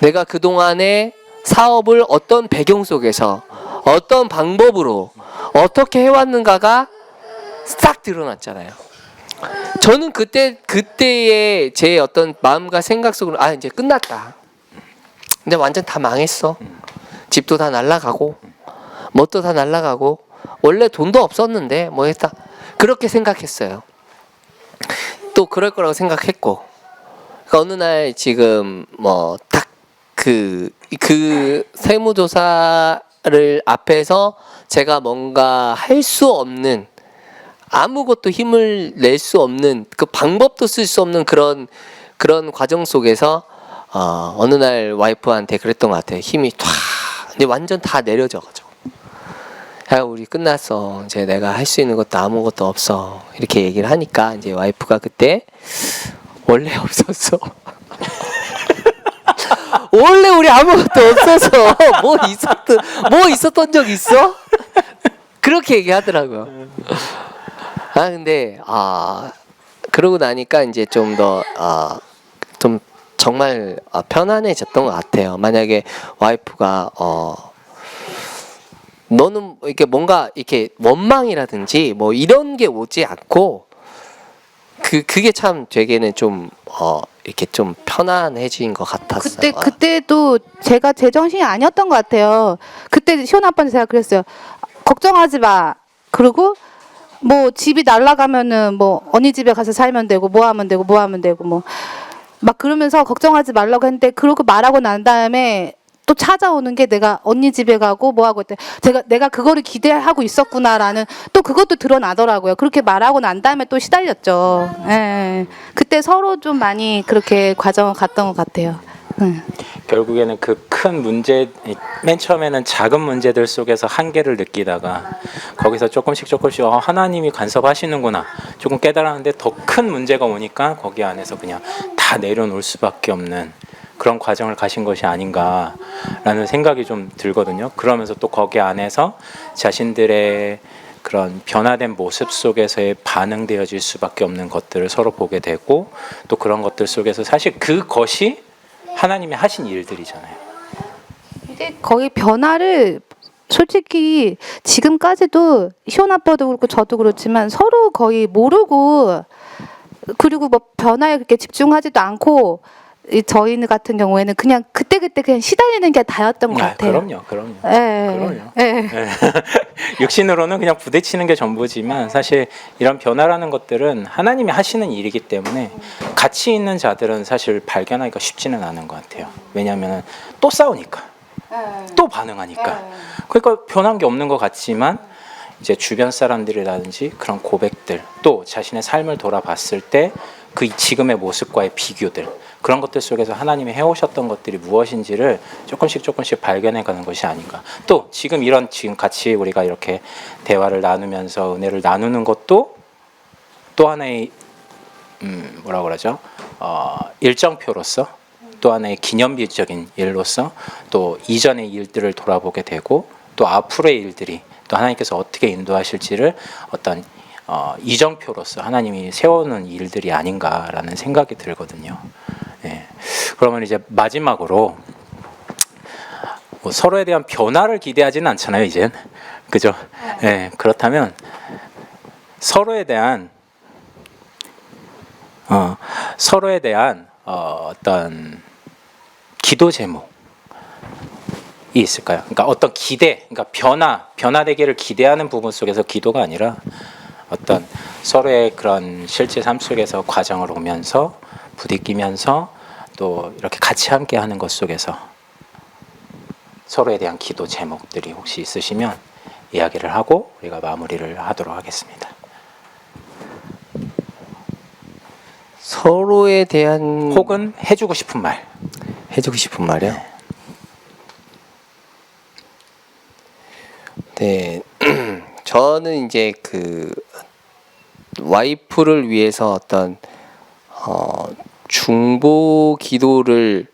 내가 그동안에 사업을 어떤 배경 속에서 어떤 방법으로 어떻게 해왔는가가 싹 드러났잖아요. 저는 그때의 제 어떤 마음과 생각 속으로 이제 끝났다. 근데 완전 다 망했어. 집도 다 날라가고 뭣도 다 날라가고 원래 돈도 없었는데 뭐 했다. 그렇게 생각했어요. 또 그럴 거라고 생각했고 그러니까 어느 날 지금 딱 그 세무조사를 앞에서 제가 뭔가 할 수 없는 아무것도 힘을 낼 수 없는 그 방법도 쓸 수 없는 그런 과정 속에서 어느 날 와이프한테 그랬던 것 같아요. 힘이 근데 완전 다 내려져가지고 야 우리 끝났어. 이제 내가 할 수 있는 것도 아무것도 없어. 이렇게 얘기를 하니까 이제 와이프가 그때 원래 없었어. 원래 우리 아무것도 없어서 뭐 있었던 적 있어? 그렇게 얘기하더라고요. 근데 그러고 나니까 이제 좀 더 좀 정말 편안해졌던 것 같아요. 만약에 와이프가 너는 이렇게 뭔가 이렇게 원망이라든지 뭐 이런 게 오지 않고 그게 참 되게는 좀 이렇게 좀 편안해진 것 같았어요. 그때도 제가 제정신이 아니었던 것 같아요. 그때 시원 아빠한테 제가 그랬어요. 걱정하지 마. 그리고 뭐 집이 날아가면은 뭐 언니 집에 가서 살면 되고 뭐 하면 되고 뭐 막 그러면서 걱정하지 말라고 했는데 그러고 말하고 난 다음에 또 찾아오는 게 내가 언니 집에 가고 뭐 하고 했대. 내가 그거를 기대하고 있었구나라는 또 그것도 드러나더라고요. 그렇게 말하고 난 다음에 또 시달렸죠. 예. 그때 서로 좀 많이 그렇게 과정을 갔던 것 같아요. 결국에는 그 큰 문제, 맨 처음에는 작은 문제들 속에서 한계를 느끼다가 거기서 조금씩 하나님이 간섭하시는구나 조금 깨달았는데 더 큰 문제가 오니까 거기 안에서 그냥 다 내려놓을 수밖에 없는 그런 과정을 가신 것이 아닌가라는 생각이 좀 들거든요. 그러면서 또 거기 안에서 자신들의 그런 변화된 모습 속에서의 반응되어질 수밖에 없는 것들을 서로 보게 되고 또 그런 것들 속에서 사실 그것이 하나님이 하신 일들이잖아요. 이제 거의 변화를 솔직히 지금까지도 시원 아빠도 그렇고 저도 그렇지만 서로 거의 모르고 그리고 뭐 변화에 그렇게 집중하지도 않고 저희 같은 경우에는 그냥 그때 그냥 시달리는 게 다였던 것 같아요. 그럼요. 예. 예. 육신으로는 그냥 부딪히는 게 전부지만 사실 이런 변화라는 것들은 하나님이 하시는 일이기 때문에 같이 있는 자들은 사실 발견하기가 쉽지는 않은 것 같아요. 왜냐하면 또 싸우니까 또 반응하니까 그러니까 변한 게 없는 것 같지만 이제 주변 사람들이라든지 그런 고백들 또 자신의 삶을 돌아봤을 때 그 지금의 모습과의 비교들 그런 것들 속에서 하나님이 해오셨던 것들이 무엇인지를 조금씩 발견해가는 것이 아닌가. 또 지금 같이 우리가 이렇게 대화를 나누면서 은혜를 나누는 것도 또 하나의 뭐라고 그러죠? 일정표로서 또 하나의 기념비적인 일로서 또 이전의 일들을 돌아보게 되고 또 앞으로의 일들이 또 하나님께서 어떻게 인도하실지를 어떤 이정표로서 하나님이 세우는 일들이 아닌가라는 생각이 들거든요. 예. 그러면 이제 마지막으로 뭐 서로에 대한 변화를 기대하지는 않잖아요, 이젠. 그죠? 예. 그렇다면 서로에 대한 어떤 기도 제목이 있을까요? 그러니까 어떤 기대, 그러니까 변화되기를 기대하는 부분 속에서 기도가 아니라 어떤 서로의 그런 실제 삶 속에서 과정을 오면서 부딪히면서 또 이렇게 같이 함께 하는 것 속에서 서로에 대한 기도 제목들이 혹시 있으시면 이야기를 하고 우리가 마무리를 하도록 하겠습니다. 서로에 대한 혹은 해주고 싶은 말. 해주고 싶은 말이요? 네. 저는 이제 그 와이프를 위해서 어떤 중보 기도를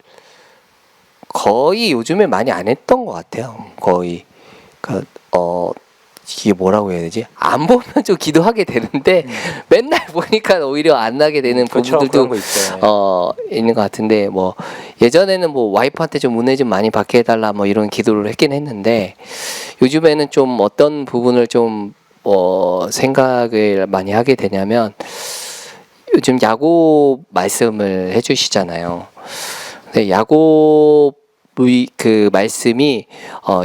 거의 요즘에 많이 안 했던 것 같아요. 거의 이게 뭐라고 해야 되지? 안 보면 좀 기도하게 되는데 맨날 보니까 오히려 안 나게 되는 부분들도 있는 것 같은데 뭐 예전에는 뭐 와이프한테 좀 은혜 좀 많이 받게 해달라 뭐 이런 기도를 했긴 했는데 요즘에는 좀 어떤 부분을 좀 생각을 많이 하게 되냐면 요즘 야곱 말씀을 해주시잖아요. 근데 야곱의 그 말씀이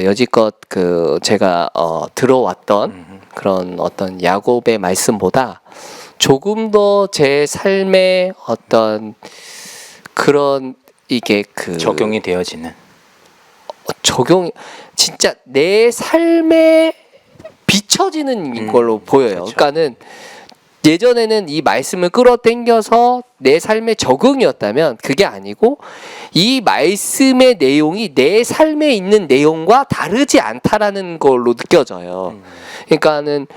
여지껏 그 제가 들어왔던 그런 어떤 야곱의 말씀보다 조금 더 제 삶의 어떤 그런 이게 그 적용이 되어지는 진짜 내 삶에 비춰지는 걸로 보여요. 그렇죠. 그러니까는 예전에는 이 말씀을 끌어당겨서 내 삶의 적응이었다면 그게 아니고 이 말씀의 내용이 내 삶에 있는 내용과 다르지 않다라는 걸로 느껴져요. 그러니까는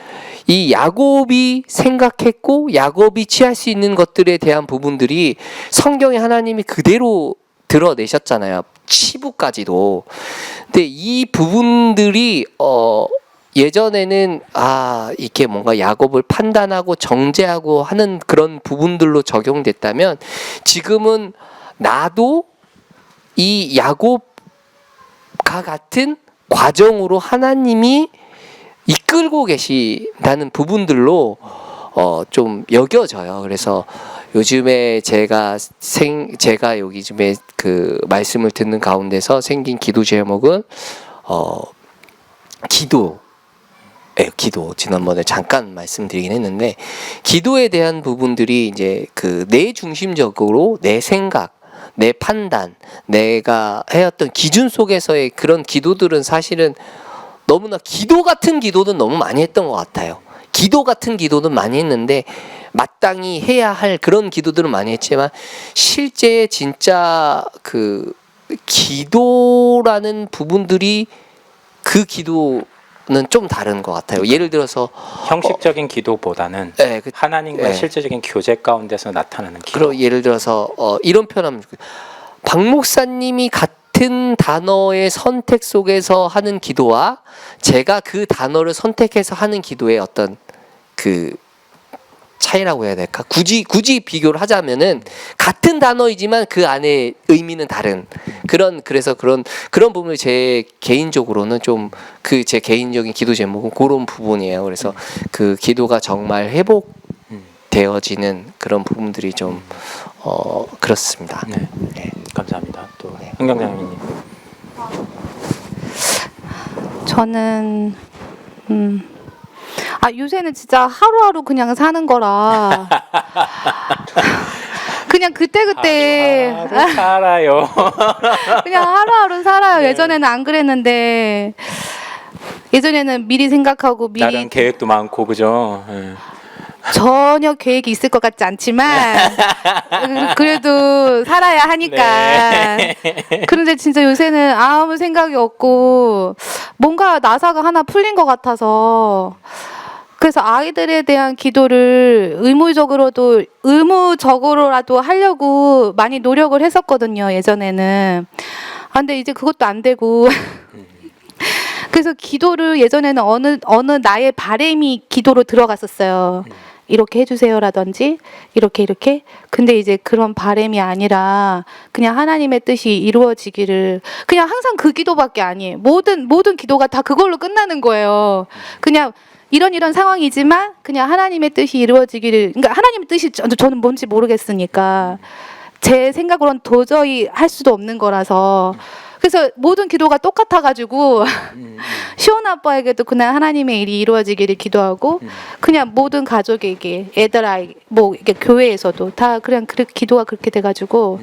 이 야곱이 생각했고 야곱이 취할 수 있는 것들에 대한 부분들이 성경에 하나님이 그대로 드러내셨잖아요. 치부까지도. 근데 이 부분들이 예전에는 이게 뭔가 야곱을 판단하고 정죄하고 하는 그런 부분들로 적용됐다면 지금은 나도 이 야곱과 같은 과정으로 하나님이 이끌고 계신다는 부분들로 좀 여겨져요. 그래서 요즘에 제가 요즘에 그 말씀을 듣는 가운데서 생긴 기도 제목은 기도. 기도 지난번에 잠깐 말씀드리긴 했는데 기도에 대한 부분들이 이제 그 내 중심적으로 내 생각, 내 판단, 내가 해왔던 기준 속에서의 그런 기도들은 사실은 너무나 기도 같은 기도는 너무 많이 했던 것 같아요. 기도 같은 기도는 많이 했는데 마땅히 해야 할 그런 기도들은 많이 했지만 실제 진짜 그 기도라는 부분들이 그 기도는 좀 다른 것 같아요. 예를 들어서 형식적인 기도보다는 네, 하나님과 네. 실제적인 교제 가운데서 나타나는 기도. 그런 예를 들어서 이런 표현하면 박 목사님이 같은 단어의 선택 속에서 하는 기도와 제가 그 단어를 선택해서 하는 기도의 어떤 그 차이라고 해야 될까? 굳이 비교를 하자면은 같은 단어이지만 그 안에 의미는 다른 그래서 그런 부분을 제 개인적으로는 좀 그 제 개인적인 기도 제목은 그런 부분이에요. 그래서 그 기도가 정말 회복되어지는 그런 부분들이 좀 그렇습니다. 네. 네. 감사합니다. 또 흥경장님. 저는 요새는 진짜 하루하루 그냥 사는 거라 그냥 그때그때 하루 살아요. 그냥 하루하루 살아요. 네. 예전에는 안 그랬는데 예전에는 미리 생각하고 미리 나름 계획도 많고 그죠. 네. 전혀 계획이 있을 것 같지 않지만 그래도 살아야 하니까. 네. 그런데 진짜 요새는 아무 생각이 없고 뭔가 나사가 하나 풀린 것 같아서 그래서 아이들에 대한 기도를 의무적으로라도 하려고 많이 노력을 했었거든요, 예전에는. 근데 이제 그것도 안 되고 그래서 기도를 예전에는 어느 나의 바람이 기도로 들어갔었어요. 이렇게 해주세요라든지 이렇게. 근데 이제 그런 바람이 아니라 그냥 하나님의 뜻이 이루어지기를 그냥 항상 그 기도밖에 아니에요. 모든 기도가 다 그걸로 끝나는 거예요. 그냥 이런 상황이지만 그냥 하나님의 뜻이 이루어지기를. 그러니까 하나님의 뜻이 저는 뭔지 모르겠으니까 제 생각으로는 도저히 할 수도 없는 거라서. 그래서 모든 기도가 똑같아가지고 시온 아빠에게도 그냥 하나님의 일이 이루어지기를 기도하고 그냥 모든 가족에게 애들 아이 뭐 이게 교회에서도 다 그냥 기도가 그렇게 돼가지고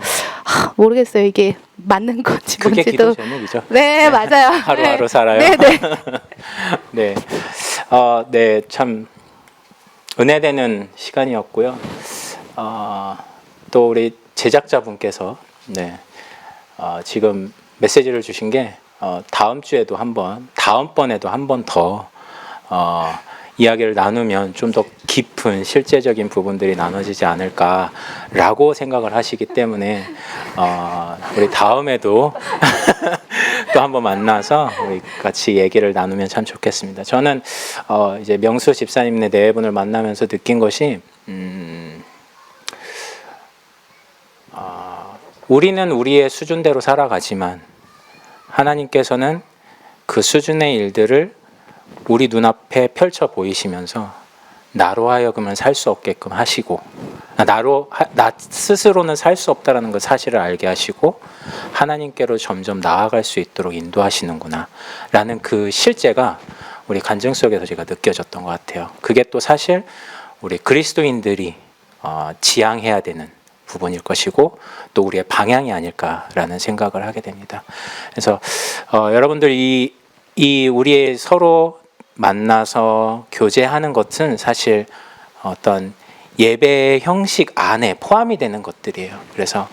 모르겠어요, 이게 맞는 건지 그게 뭔지도. 기도 제목이죠. 네, 맞아요. 하루하루 네. 살아요. 네네. 네. 네, 참 은혜되는 시간이었고요. 또 우리 제작자분께서 지금 메시지를 주신 게 다음 주에도 다음번에도 한 번 더 이야기를 나누면 좀 더 깊은 실제적인 부분들이 나눠지지 않을까라고 생각을 하시기 때문에 우리 다음에도 또 한번 만나서 우리 같이 얘기를 나누면 참 좋겠습니다. 저는 이제 명수 집사님네 네 분을 만나면서 느낀 것이 우리는 우리의 수준대로 살아가지만 하나님께서는 그 수준의 일들을 우리 눈앞에 펼쳐 보이시면서 나로 하여금은 살 수 없게끔 하시고 나 스스로는 살 수 없다라는 그 사실을 알게 하시고 하나님께로 점점 나아갈 수 있도록 인도하시는구나 라는 그 실제가 우리 간증 속에서 제가 느껴졌던 것 같아요. 그게 또 사실 우리 그리스도인들이 지향해야 되는 부분일 것이고 또 우리의 방향이 아닐까라는 생각을 하게 됩니다. 그래서 여러분들 이 우리의 서로 만나서 교제하는 것은 사실 어떤 예배의 형식 안에 포함이 되는 것들이에요. 그래서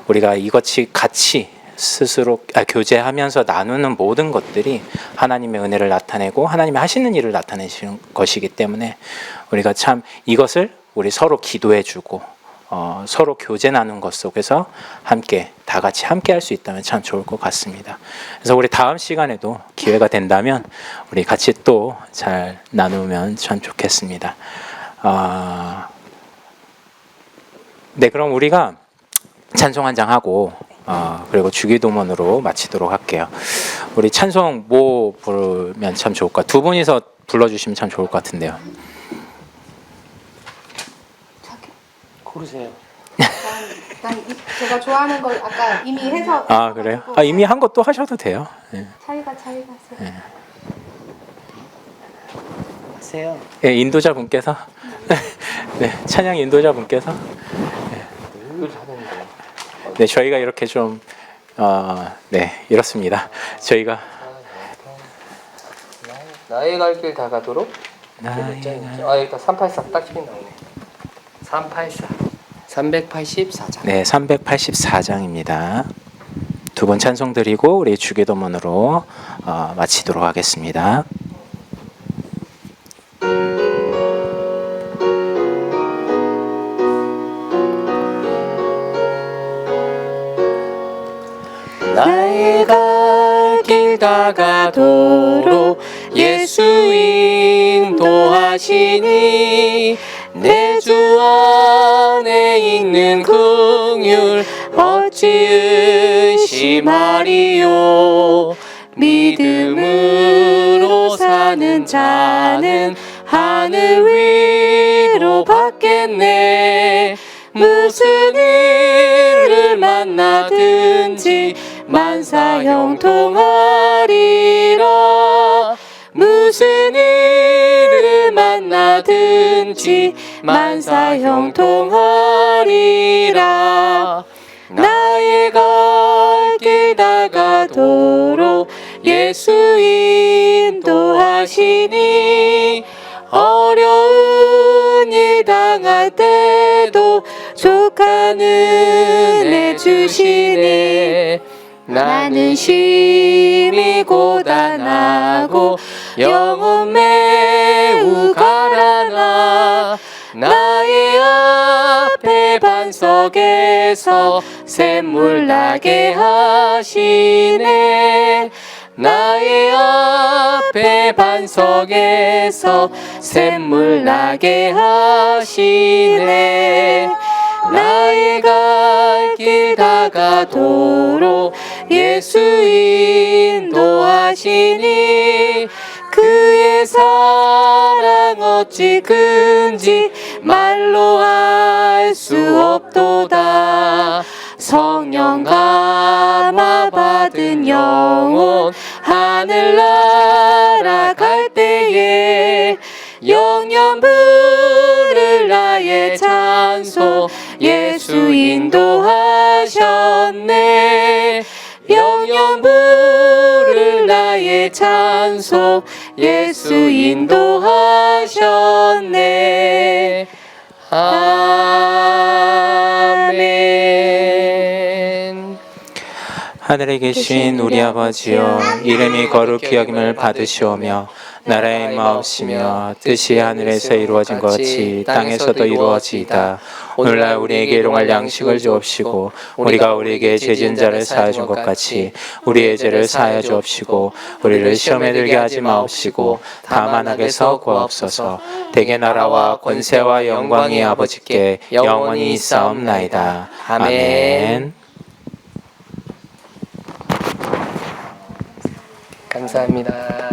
우리가 이것이 같이 스스로 교제하면서 나누는 모든 것들이 하나님의 은혜를 나타내고 하나님이 하시는 일을 나타내시는 것이기 때문에 우리가 참 이것을 우리 서로 기도해주고 서로 교제 나눈 것 속에서 다 같이 함께 할 수 있다면 참 좋을 것 같습니다. 그래서 우리 다음 시간에도 기회가 된다면 우리 같이 또 잘 나누면 참 좋겠습니다. 네, 그럼 우리가 찬송 한 장 하고 그리고 주기도문으로 마치도록 할게요. 우리 찬송 뭐 부르면 참 좋을까? 두 분이서 불러주시면 참 좋을 것 같은데요. 고르세요. 제가 좋아하는 걸 아까 이미 해서. 그래요? 이미 한 것도 하셔도 돼요. 네. 차이가. 하세요. 네, 인도자분께서 네, 찬양 인도자분께서 네, 저희가 이렇게 좀 네, 이렇습니다. 저희가 나의 갈 길 다가도록 여기다 384 딱 찍힌 나오네. 384 384장. 네, 384장입니다. 두 번 찬송 드리고 우리 주기도문으로 마치도록 하겠습니다. 나의 갈 길 다가도록 예수 인도하시니 내 주 안에 있는 긍휼 어찌 의심하리요. 믿음으로 사는 자는 하늘 위로 받겠네. 무슨 일을 만나든지 만사 형통하리라. 무슨 일을 만나든지 만사 형통하리라. 나의 갈 길 다가도록 예수 인도하시니 어려운 일 당할 때도 족한 은혜 주시네. 나는 심히 고단하고 영혼 매우 가라나 나의 앞에 반석에서 샘물 나게 하시네. 나의 앞에 반석에서 샘물 나게 하시네. 나의 갈 길 다가도록 예수 인도하시니 그의 사랑 어찌 큰지 말로 알 수 없도다. 성령 감화 받은 영혼 하늘 날아갈 때에 영영 부를 나의 찬송 예수 인도하셨네. 영영 부를 나의 찬송 예수 인도하셨네. 아멘. 하늘에 계신 우리 아버지여, 이름이 거룩히 여김을 받으시오며 나라의 마옵시며 뜻이 하늘에서 이루어진 것 같이 땅에서도 이루어지이다. 오늘날 우리에게 일용할 양식을 주옵시고 우리가 우리에게 죄 지은 자를 사하여 준 것 같이 우리의 죄를 사하여 주옵시고 우리를 시험에 들게 하지 마옵시고 다만 악에서 구하옵소서. 대개 나라와 권세와 영광이 아버지께 영원히 있사옵나이다. 아멘. 감사합니다.